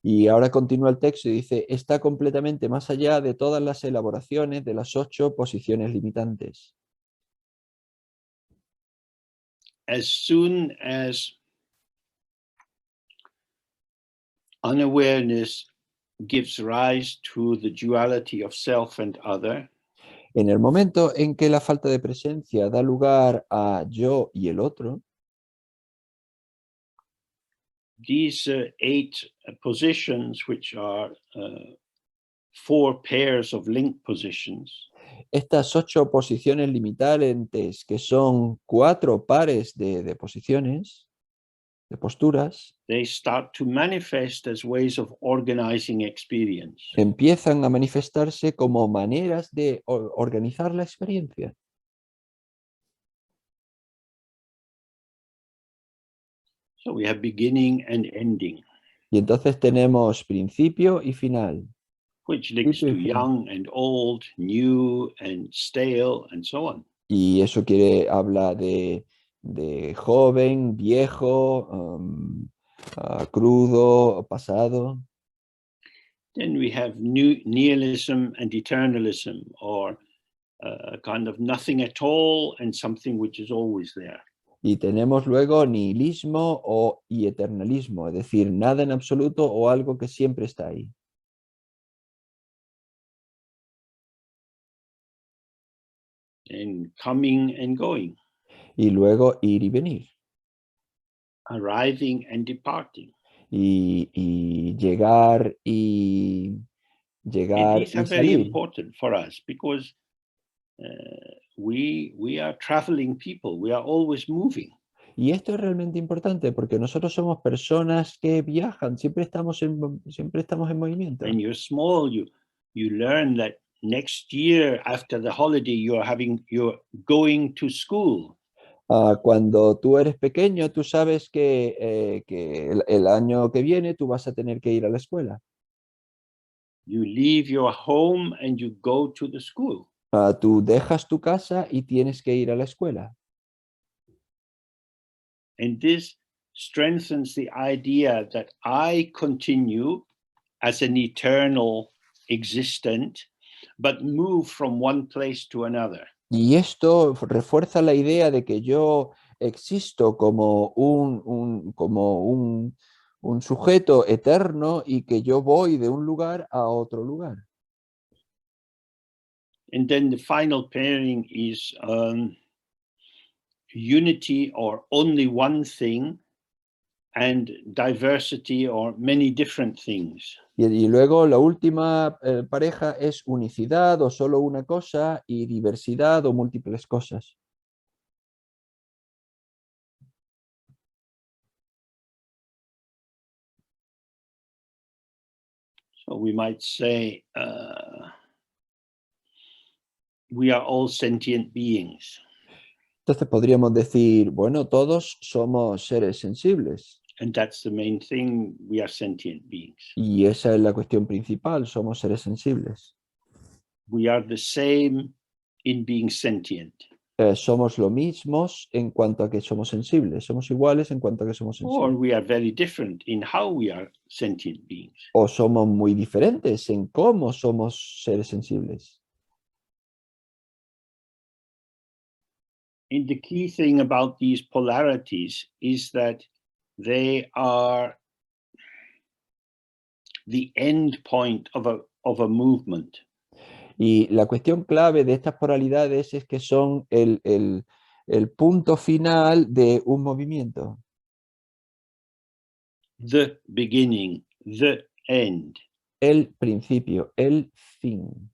Y ahora continúa el texto y dice, está completamente más allá de todas las elaboraciones de las 8 posiciones limitantes. As soon as unawareness gives rise to the duality of self and other, En el momento en que la falta de presencia da lugar a yo y el otro, these 8 positions, which are 4 pairs of link positions, estas 8 posiciones limitantes, que son 4 pares de posiciones, de posturas, they start to manifest as ways of organizing experience. empiezan a manifestarse como maneras de organizar la experiencia. So we have beginning and ending, Y entonces tenemos principio y final. which links to young and old, new and stale, and so on. Y eso habla de joven, viejo, crudo, pasado. Then we have nihilism and eternalism, or kind of nothing at all and something which is always there. Y tenemos luego nihilismo y eternalismo, es decir, nada en absoluto o algo que siempre está ahí. and coming and going, y luego ir y venir, arriving and departing. y llegar And llegar these y are very salir. important for us because we are traveling people. We are always moving. Y esto es realmente importante porque nosotros somos personas que viajan, siempre estamos en movimiento. When you're small, you learn that next year after the holiday you're going to school. Cuando tú eres pequeño, tú sabes que el año que viene tú vas a tener que ir a la escuela. You leave your home and you go to the school. Tú dejas tu casa y tienes que ir a la escuela. And this strengthens the idea that I continue as an eternal existent, but move from one place to another. Y esto refuerza la idea de que yo existo como un sujeto eterno y que yo voy de un lugar a otro lugar. And then the final pairing is unity or only one thing, and diversity or many different things. Y luego la última pareja es unicidad o solo una cosa y diversidad o múltiples cosas. So we might say we are all sentient beings. Entonces podríamos decir, bueno, todos somos seres sensibles. And that's the main thing, we are sentient beings. Y esa es la cuestión principal, somos seres sensibles. We are the same in being sentient. Somos lo mismos en cuanto a que somos sensibles, somos iguales en cuanto a que somos Or sensibles. we are very different in how we are sentient beings. O somos muy diferentes en cómo somos seres sensibles. And the key thing about these polarities is that they are the end point of a movement. Y la cuestión clave de estas polaridades es que son el punto final de un movimiento. The beginning, the end. El principio, el fin.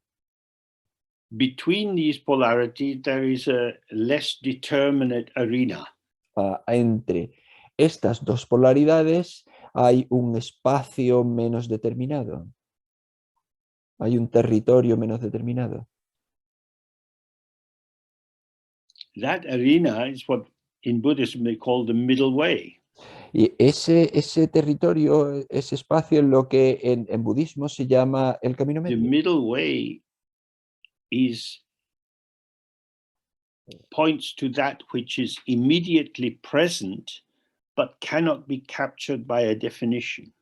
Between these polarities, there is a less determinate arena. Entre estas dos polaridades hay un espacio menos determinado. Hay un territorio menos determinado. That arena is what in Buddhism they call the middle way. Y ese territorio, ese espacio es lo que en budismo se llama el camino The medio. middle way points to that which is immediately present, but cannot be captured by a definition.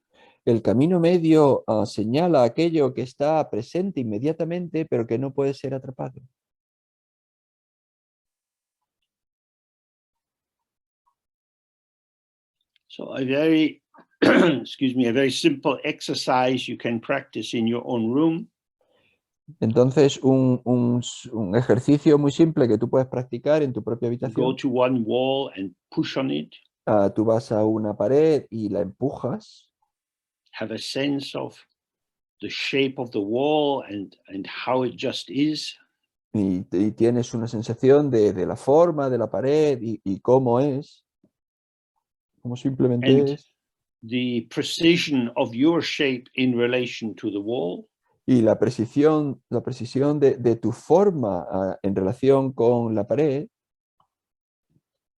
El camino medio señala aquello que está presente inmediatamente, pero que no puede ser atrapado. So a very, excuse me, a very simple exercise you can practice in your own room. Entonces, un ejercicio muy simple que tú puedes practicar en tu propia Go habitación. to one wall and push on it. Tú vas a una pared y la empujas. Have a sense of the shape of the wall and how it just is. Y tienes una sensación de la forma de la pared y cómo es. Cómo simplemente And es. the precision of your shape in relation to the wall. Y la precisión de tu forma en relación con la pared.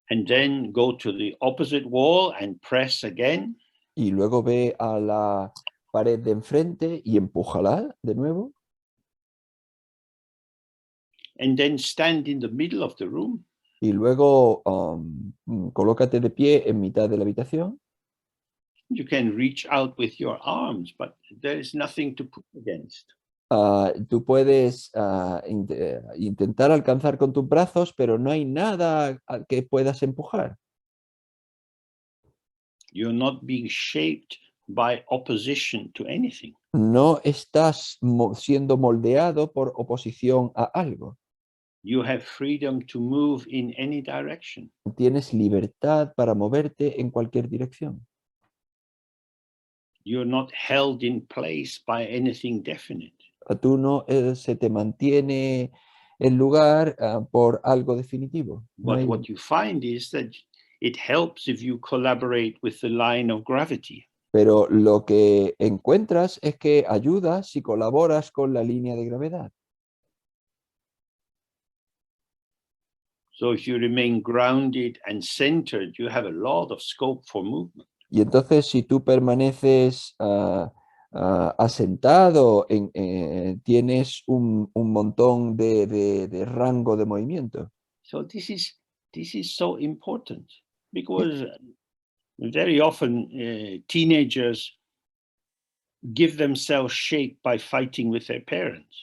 And then go to the opposite wall and press again. Y luego ve a la pared de enfrente y empújala de nuevo. And then stand in the middle of the room. Y luego colócate de pie en mitad de la habitación. You can reach out with your arms, but there is nothing to push against. Tú puedes intentar alcanzar con tus brazos, pero no hay nada que puedas empujar. You're not being shaped by opposition to anything. No estás siendo moldeado por oposición a algo. You have freedom to move in any direction. Tienes libertad para moverte en cualquier dirección. You're not held in place by anything definite. Tú no se te mantiene el lugar por algo definitivo. No But hay- what you find is that it helps if you collaborate with the line of gravity. Pero lo que encuentras es que ayudas si colaboras con la línea de gravedad. So if you remain grounded and centered, you have a lot of scope for movement. Y entonces si tú permaneces asentado, tienes un montón de rango de movimiento. So this is so important because very often teenagers give themselves shape by fighting with their parents.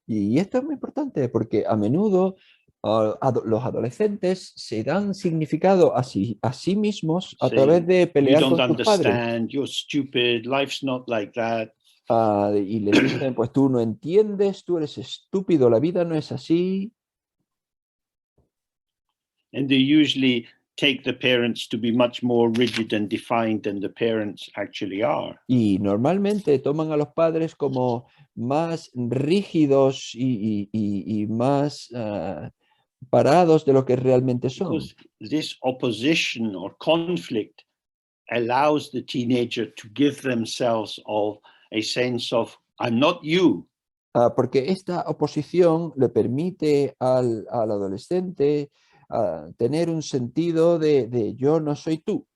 Y esto es muy importante porque a menudo los adolescentes se dan significado a sí mismos a través Saying, de you pelear don't con sus padres. understand, you're stupid, life's not like that. Y les dicen, pues tú no entiendes, tú eres estúpido, la vida no es así. And they usually take the parents to be much more rigid and defined than the parents actually are. Y normalmente toman a los padres como más rígidos y más parados de lo que realmente son. Because this opposition or conflict allows the teenager to give themselves of a sense of, I'm not you. Porque esta oposición le permite al adolescente tener un sentido de yo no soy tú,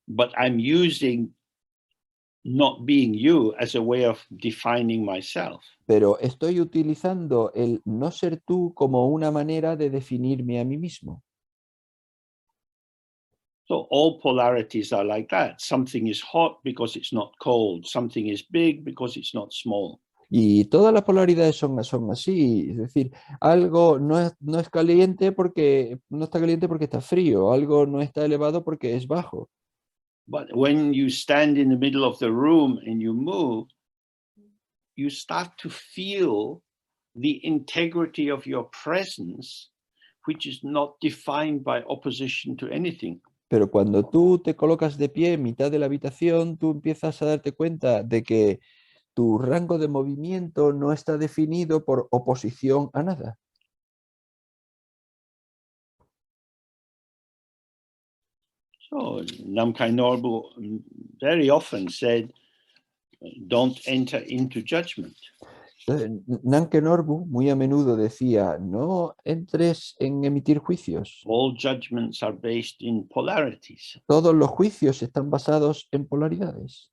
But I'm using not being you as a way of defining myself. pero estoy utilizando el no ser tú como una manera de definirme a mí mismo. So all polarities are like that. Something is hot because it's not cold. Something is big because it's not small. Y todas las polaridades son así, es decir, algo no es caliente porque no está caliente porque está frío, algo no está elevado porque es bajo. But when you stand in the middle of the room and you move, you start to feel the integrity of your presence, which is not defined by opposition to anything. Pero cuando tú te colocas de pie en mitad de la habitación, tú empiezas a darte cuenta de que tu rango de movimiento no está definido por oposición a nada. So Namkhai Norbu very often said, don't enter into judgment. Nanke Norbu muy a menudo decía, no entres en emitir juicios. All judgments are based in polarities. Todos los juicios están basados en polaridades.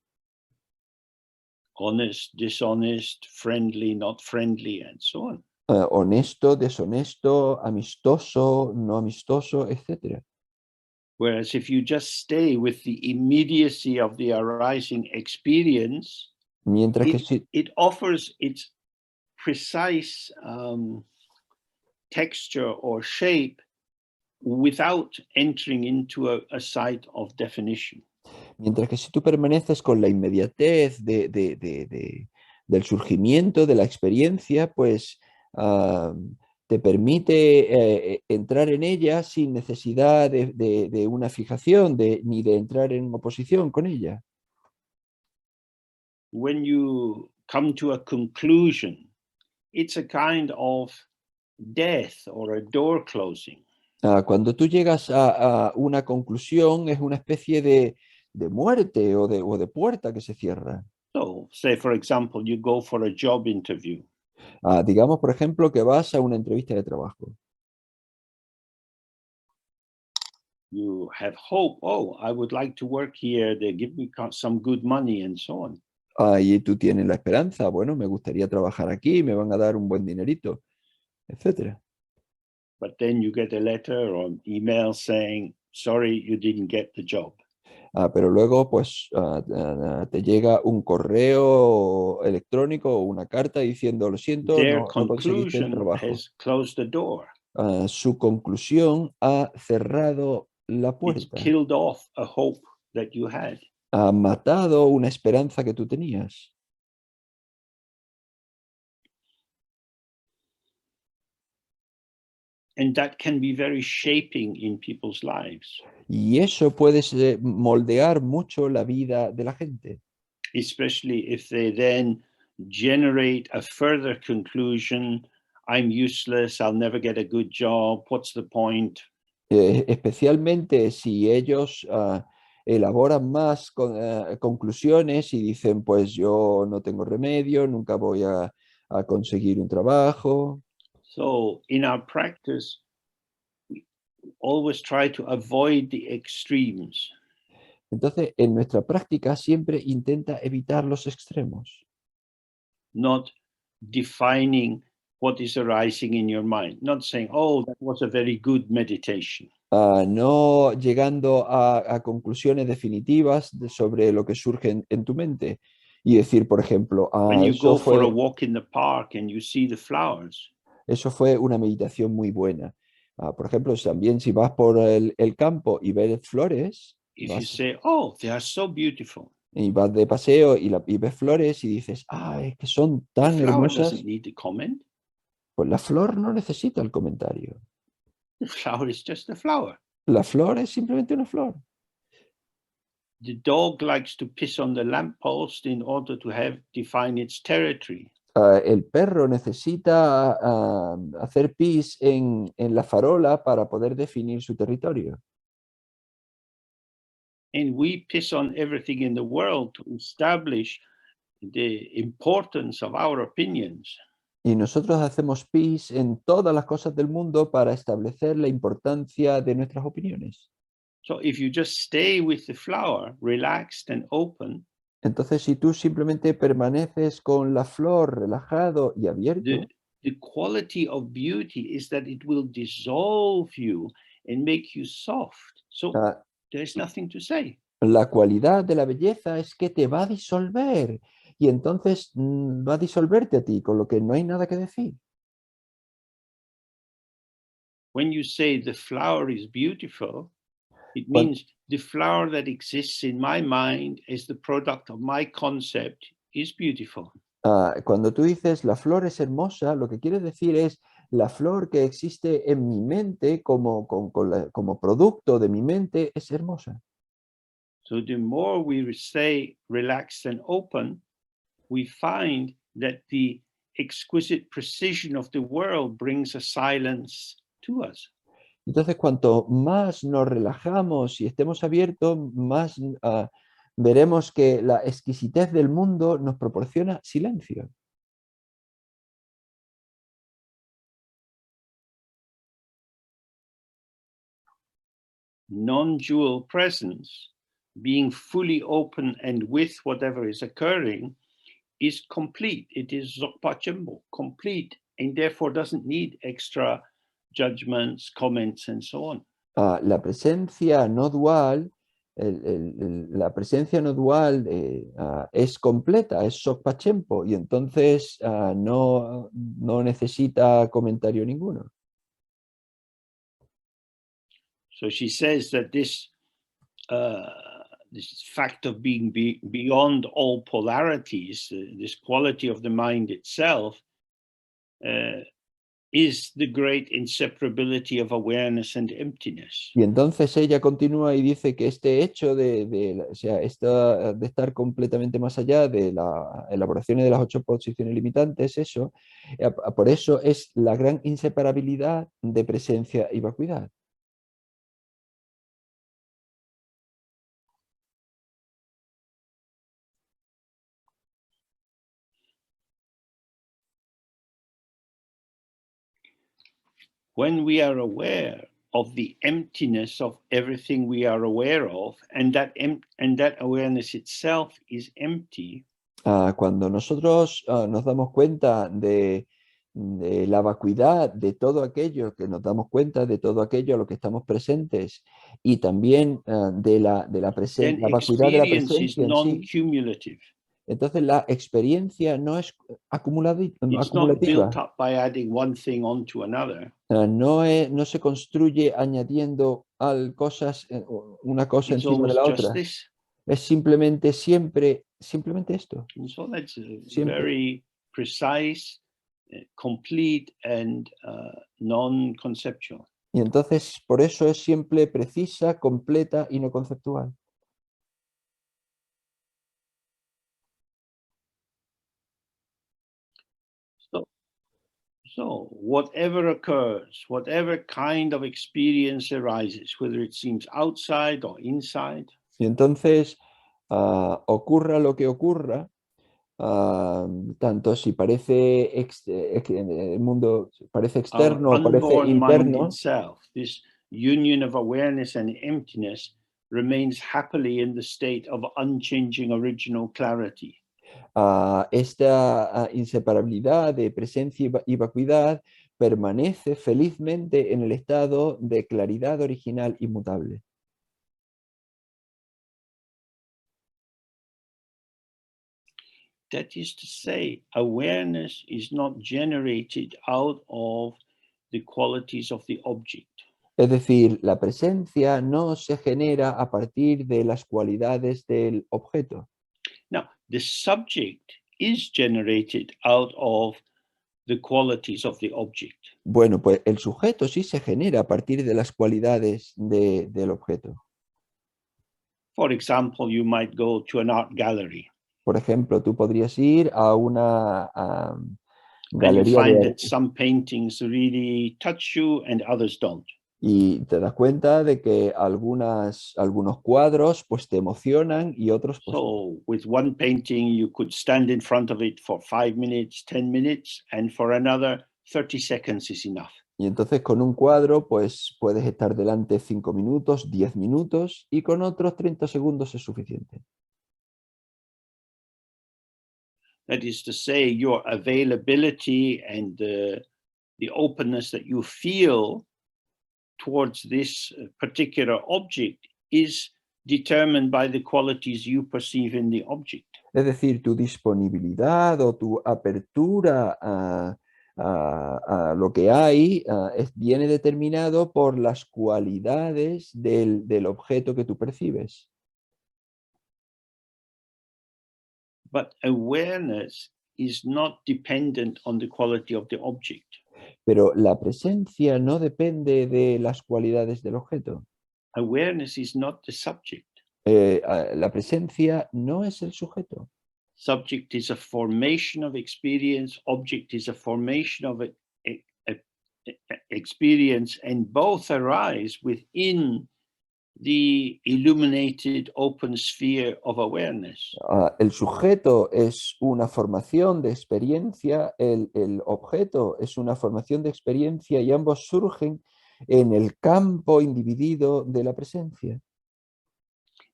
Honest, dishonest, friendly, not friendly, and so on. Honesto, deshonesto, amistoso, no amistoso, etc. Whereas if you just stay with the immediacy of the arising experience, Mientras que si, it offers its precise texture or shape without entering into a site of definition. mientras que si tú permaneces con la inmediatez del surgimiento, de la experiencia, pues te permite entrar en ella sin necesidad de una fijación, ni de entrar en oposición con ella. When you come to a conclusion, it's a kind of death or a door closing. Cuando tú llegas a una conclusión, es una especie de muerte o de puerta que se cierra. So, say, for example, you go for a job interview. Digamos, por ejemplo, que vas a una entrevista de trabajo. You have hope. Oh, I would like to work here. They give me some good money and so on. Y tú tienes la esperanza, bueno, me gustaría trabajar aquí, me van a dar un buen dinerito, etcétera. But then you get a letter or an email saying, sorry, you didn't get the job. Pero luego, pues, te llega un correo electrónico o una carta diciendo, lo siento, Their no conseguiste el conclusion trabajo. has closed the door. Su conclusión ha cerrado la It's puerta, killed off a hope that you had. ha matado una esperanza que tú tenías. And that can be very shaping in people's lives, Y eso puede moldear mucho la vida de la gente. especially if they then generate a further conclusion. I'm useless, I'll never get a good job, what's the point? Especialmente si ellos elaboran más conclusiones y dicen, pues yo no tengo remedio, nunca voy a conseguir un trabajo. So in our practice, we always try to avoid the extremes. Entonces, en nuestra práctica siempre intenta evitar los extremos. Not defining what is arising in your mind, not saying, oh, that was a very good meditation. No llegando a conclusiones definitivas sobre lo que surge en tu mente y decir, por ejemplo, When you eso go for a fue, walk in the park and you see the flowers, eso fue una meditación muy buena. Por ejemplo, también si vas por el campo y ves flores, if you say, oh, they are so beautiful, y vas de paseo y ves flores y dices, es que son the tan flower hermosas, doesn't need a comment. pues la flor no necesita el comentario. The flower is just a flower. La flor es simplemente una flor. The dog likes to piss on the lamppost in order to have define its territory. El perro necesita hacer pis en la farola para poder definir su territorio. And we piss on everything in the world to establish the importance of our opinions. Y nosotros hacemos pis en todas las cosas del mundo para establecer la importancia de nuestras opiniones. So if you just stay with the flower, relaxed and open, Entonces, si tú simplemente permaneces con la flor relajado y abierto, the quality of beauty is that it will dissolve you and make you soft. So ah, there's nothing to say. la cualidad de la belleza es que te va a disolver y entonces va a disolverte a ti, con lo que no hay nada que decir. When you say the flower is beautiful, it Cuan- means the flower that exists in my mind as the product of my concept is beautiful. Cuando tú dices la flor es hermosa, lo que quieres decir es la flor que existe en mi mente como producto de mi mente es hermosa. So the more we stay relaxed and open, we find that the exquisite precision of the world brings a silence to us. Entonces, cuanto más nos relajamos y estemos abiertos, más veremos que la exquisitez del mundo nos proporciona silencio. Non-dual presence, being fully open and with whatever is occurring, is complete. It is Zokpachembo, complete, and therefore doesn't need extra judgments, comments, and so on. La presencia no dual, la presencia no dual es completa, es Sokpachempo, y entonces no necesita comentario ninguno. So she says that this fact of being beyond all polarities, this quality of the mind itself, is the great inseparability of awareness and emptiness. Y entonces ella continúa y dice que este hecho o sea, de estar completamente más allá de la elaboración de las 8 posiciones limitantes, eso, por eso es la gran inseparabilidad de presencia y vacuidad. When we are aware of the emptiness of everything we are aware of, and that awareness itself is empty, Cuando nosotros nos damos cuenta de la vacuidad de todo aquello, que nos damos cuenta de todo aquello a lo que estamos presentes y también de la then vacuidad de la experience is presencia en sí, non-cumulative. entonces la experiencia no es It's not acumulativa, built up by adding one thing onto another. no se construye añadiendo cosas, una cosa It's encima de always la just otra. this. Es simplemente simplemente esto, And so that's a siempre. very precise complete and non-conceptual. Y entonces por eso es siempre precisa, completa y no conceptual. So whatever occurs, whatever kind of experience arises, whether it seems outside or inside, Y entonces ocurra lo que ocurra, tanto si parece el mundo parece our externo o parece unborn mind interno, itself, this union of awareness and emptiness, remains happily in the state of unchanging original clarity. esta inseparabilidad de presencia y vacuidad permanece felizmente en el estado de claridad original inmutable. That is to say, awareness is not generated out of the qualities of the object. Es decir, la presencia no se genera a partir de las cualidades del objeto. Now, the subject is generated out of the qualities of the object. Bueno, pues el sujeto sí se genera a partir de las cualidades del objeto. For example, you might go to an art gallery. Por ejemplo, tú podrías ir a una And you galería find de that some paintings really touch you and others don't. y te das cuenta de que algunos cuadros pues te emocionan y otros pues no. So with one painting, you could stand in front of it for 5 minutes, 10 minutes, and for another, 30 seconds is enough. Y entonces con un cuadro pues puedes estar delante 5 minutos, 10 minutos y con otros 30 segundos es suficiente. That is to say, your availability and the openness that you feel towards this particular object is determined by the qualities you perceive in the object. Es decir, tu disponibilidad o tu apertura a lo que hay viene determinado por las cualidades del objeto que tú percibes. But awareness is not dependent on the quality of the object. Pero la presencia no depende de las cualidades del objeto. Awareness is not the subject. La presencia no es el sujeto. Subject is a formation of experience. Object is a formation of experience, and both arise within the illuminated open sphere of awareness. El sujeto es una formación de experiencia, el objeto es una formación de experiencia y ambos surgen en el campo individido de la presencia.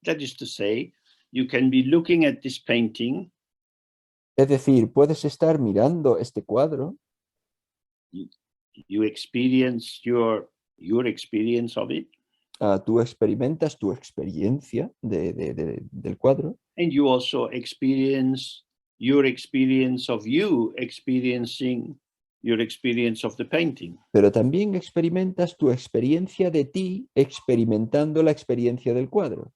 That is to say, you can be looking at this painting. Es decir, puedes estar mirando este cuadro. You experience your experience of it. Tú experimentas tu experiencia del cuadro. And you also experience your experience of you experiencing your experience of the painting. Pero también experimentas tu experiencia de ti experimentando la experiencia del cuadro.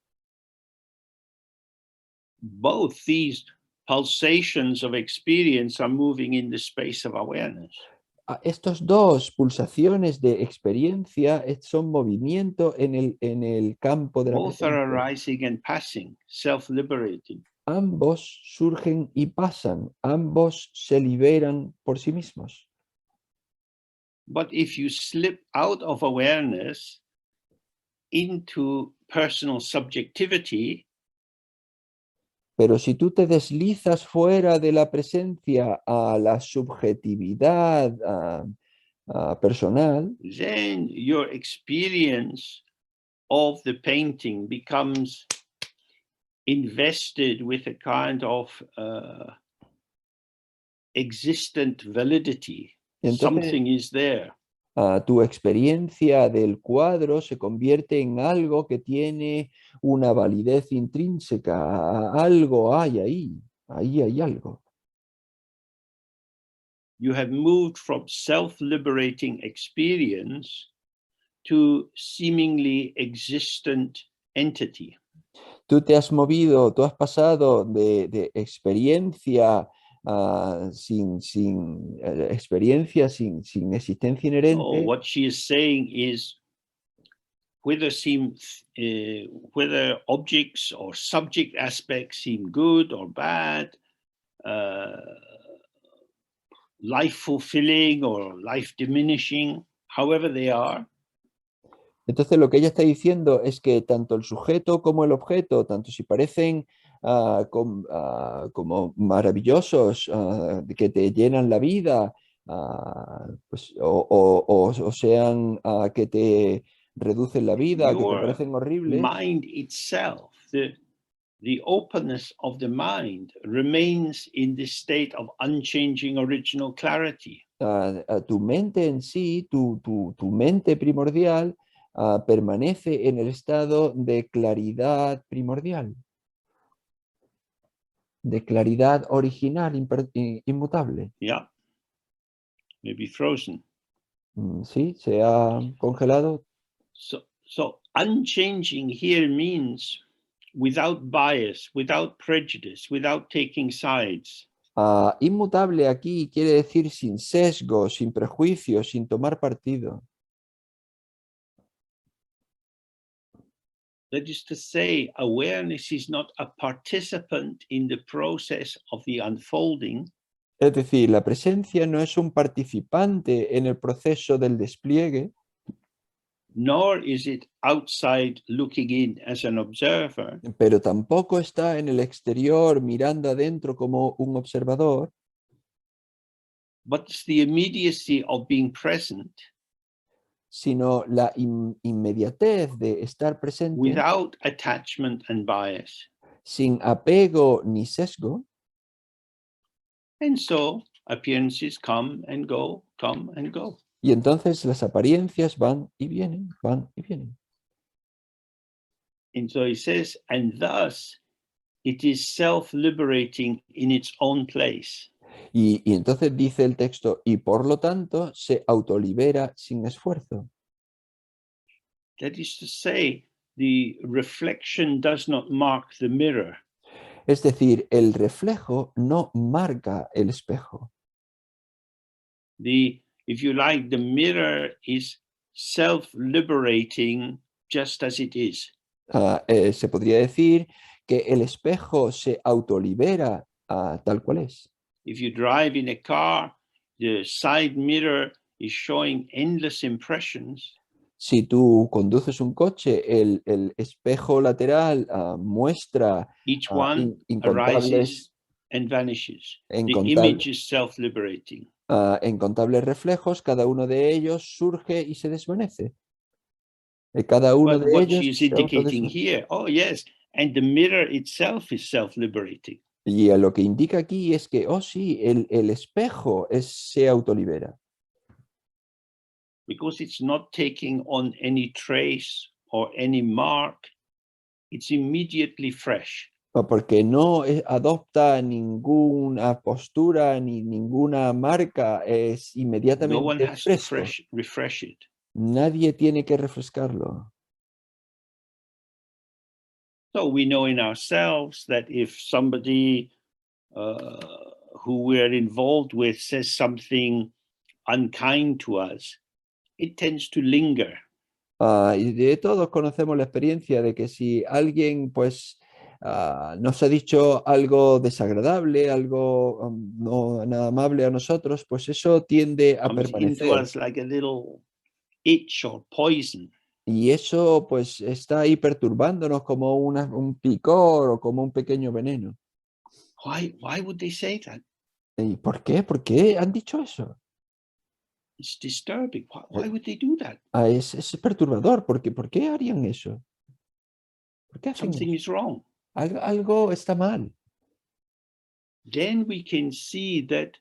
Both these pulsations of experience are moving in the space of awareness. Estos dos pulsaciones de experiencia son movimiento en el campo de la Both are presencia. arising and passing, self-liberating. Ambos surgen y pasan, ambos se liberan por sí mismos. But if you slip out of awareness into personal subjectivity, pero si tú te deslizas fuera de la presencia a la subjetividad personal, then your experience of the painting becomes invested with a kind of existent validity. Entonces, something is there. Tu experiencia del cuadro se convierte en algo que tiene una validez intrínseca. Algo hay ahí hay algo. You have moved from self-liberating experience to seemingly existent entity. Tú has pasado de experiencia sin experiencia, sin existencia No, inherente. what she is saying is whether objects or subject aspects seem good or bad, life fulfilling or life diminishing, however they are. Entonces lo que ella está diciendo es que tanto el sujeto como el objeto, tanto si parecen como maravillosos, que te llenan la vida, pues, o sean que te reducen la vida, que te Your parecen horribles, mind itself, the openness of the mind remains in this state of unchanging original clarity. tu mente en sí, tu mente primordial, permanece en el estado de claridad primordial, de claridad original, inmutable. Yeah, maybe frozen. Sí, se ha congelado. So unchanging here means without bias, without prejudice, without taking sides. Inmutable aquí quiere decir sin sesgo, sin prejuicio, sin tomar partido. That is to say, awareness is not a participant in the process of the unfolding. Es decir, la presencia no es un participante en el proceso del despliegue, Nor is it outside looking in as an observer, pero tampoco está en el exterior mirando adentro como un observador, but it's the immediacy of being present sino la inmediatez de estar presente without attachment and bias. sin apego ni sesgo. And so appearances come and go, come and go. Y entonces las apariencias van y vienen, van y vienen. And so he says, and thus it is self-liberating in its own place. Y entonces dice el texto, y por lo tanto se autolibera sin esfuerzo. That is to say, the reflection does not mark the mirror. Es decir, el reflejo no marca el espejo. If you like, the mirror is self-liberating just as it is. Se podría decir que el espejo se autolibera tal cual es. If you drive in a car, the side mirror is showing endless impressions. Si tú conduces un coche, el espejo lateral muestra Each one incontables, arises and vanishes. The incontables, image is self-liberating. incontables reflejos, cada uno de ellos surge y se desvanece. Cada uno But de what ellos she is se indicating autodesvanece. here, oh yes, and the mirror itself is self-liberating. Y lo que indica aquí es que, oh sí, el espejo se autolibera. Because it's not taking on any trace or any mark, it's immediately fresh. Porque no adopta ninguna postura ni ninguna marca, es No one inmediatamente has to fresco. refresh it. Nadie tiene que refrescarlo. So we know in ourselves that if somebody who we're involved with says something unkind to us, it tends to linger. Y de todos conocemos la experiencia de que si alguien pues nos ha dicho algo desagradable, algo no nada amable a nosotros, pues eso tiende a Comes into permanecer. us like a little itch or poison. Y eso pues está ahí perturbándonos como un picor o como un pequeño veneno. Why would they say that? ¿Y por qué? ¿Por qué han dicho eso? It's disturbing. Why would they do that? Es perturbador. ¿Por qué harían eso? ¿Por qué hacen Something eso? is wrong. Algo está mal. Then we can see that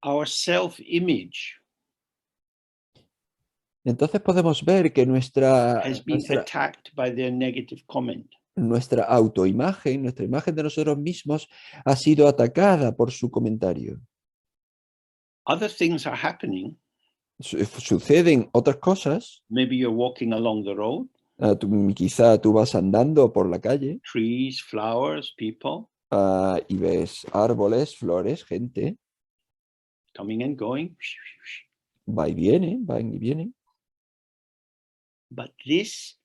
our self-image Entonces podemos ver que has been attacked by their negative comment. nuestra autoimagen, nuestra imagen de nosotros mismos ha sido atacada por su comentario. Other things are happening. Suceden otras cosas. Maybe you're walking along the road. Quizá tú vas andando por la calle. Trees, flowers, people. y ves árboles, flores, gente, coming and going. va y viene, van y vienen. But this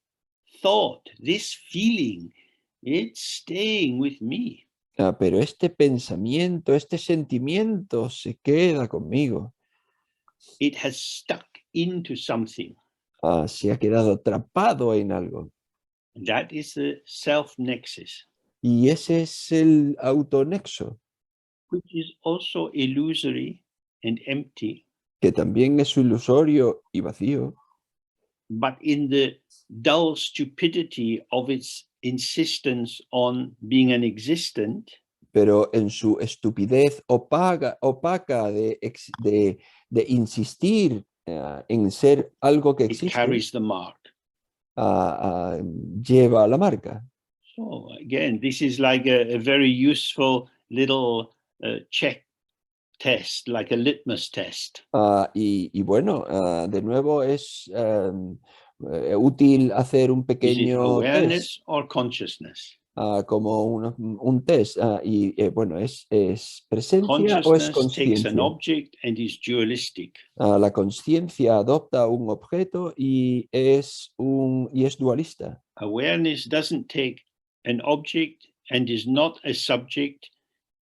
thought, this feeling, it's staying with me. Pero este pensamiento, este sentimiento se queda conmigo. It has stuck into something. Se ha quedado atrapado en algo. That is the self-nexus, Y ese es el autonexo, which is also illusory and empty, que también es ilusorio y vacío, but in the dull stupidity of its insistence on being an existent, pero en su estupidez opaca de insistir en ser algo que it existe, carries the mark. lleva la marca. So again, this is like a very useful little check test, like a litmus test. Y bueno, de nuevo es útil hacer un Is it pequeño test, awareness or consciousness? como un test. Bueno, ¿es presencia o es Consciousness takes an conciencia? object and is dualistic. La conciencia adopta un objeto y es dualista. Awareness doesn't take an object and is not a subject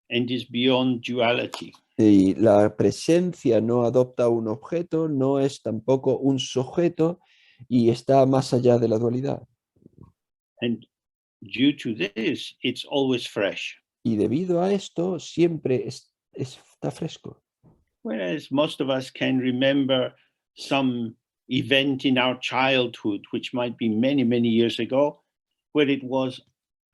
and is beyond duality. Y la presencia no adopta un objeto, no es tampoco un sujeto y está más allá de la dualidad. And due to this, it's always fresh. Y debido a esto, siempre está fresco. Whereas most of us can remember some event in our childhood, which might be many, many years ago, where it was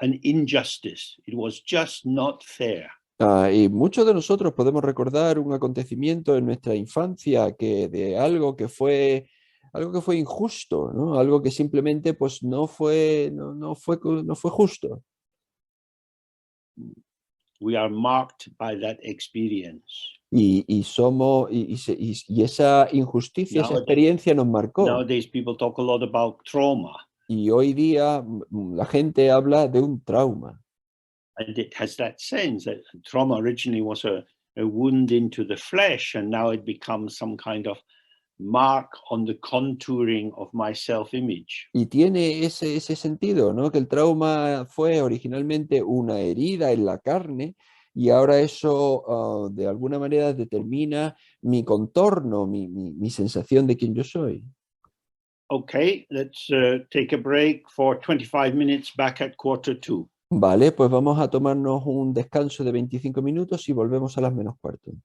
an injustice. It was just not fair. Y muchos de nosotros podemos recordar un acontecimiento en nuestra infancia de algo que fue injusto, ¿no? Algo que simplemente pues no fue justo. We are marked by that experience. Y esa injusticia, esa experiencia nos marcó. Nowadays, people talk a lot about trauma. Y hoy día la gente habla de un trauma. And it has that sense that trauma originally was a wound into the flesh, and now it becomes some kind of mark on the contouring of my self-image. Y tiene ese sentido, ¿no? Que el trauma fue originalmente una herida en la carne y ahora eso de alguna manera determina mi contorno, mi sensación de quién yo soy. Okay, let's take a break for 25 minutes back at 1:45. Vale, pues vamos a tomarnos un descanso de 25 minutos y volvemos a las -15.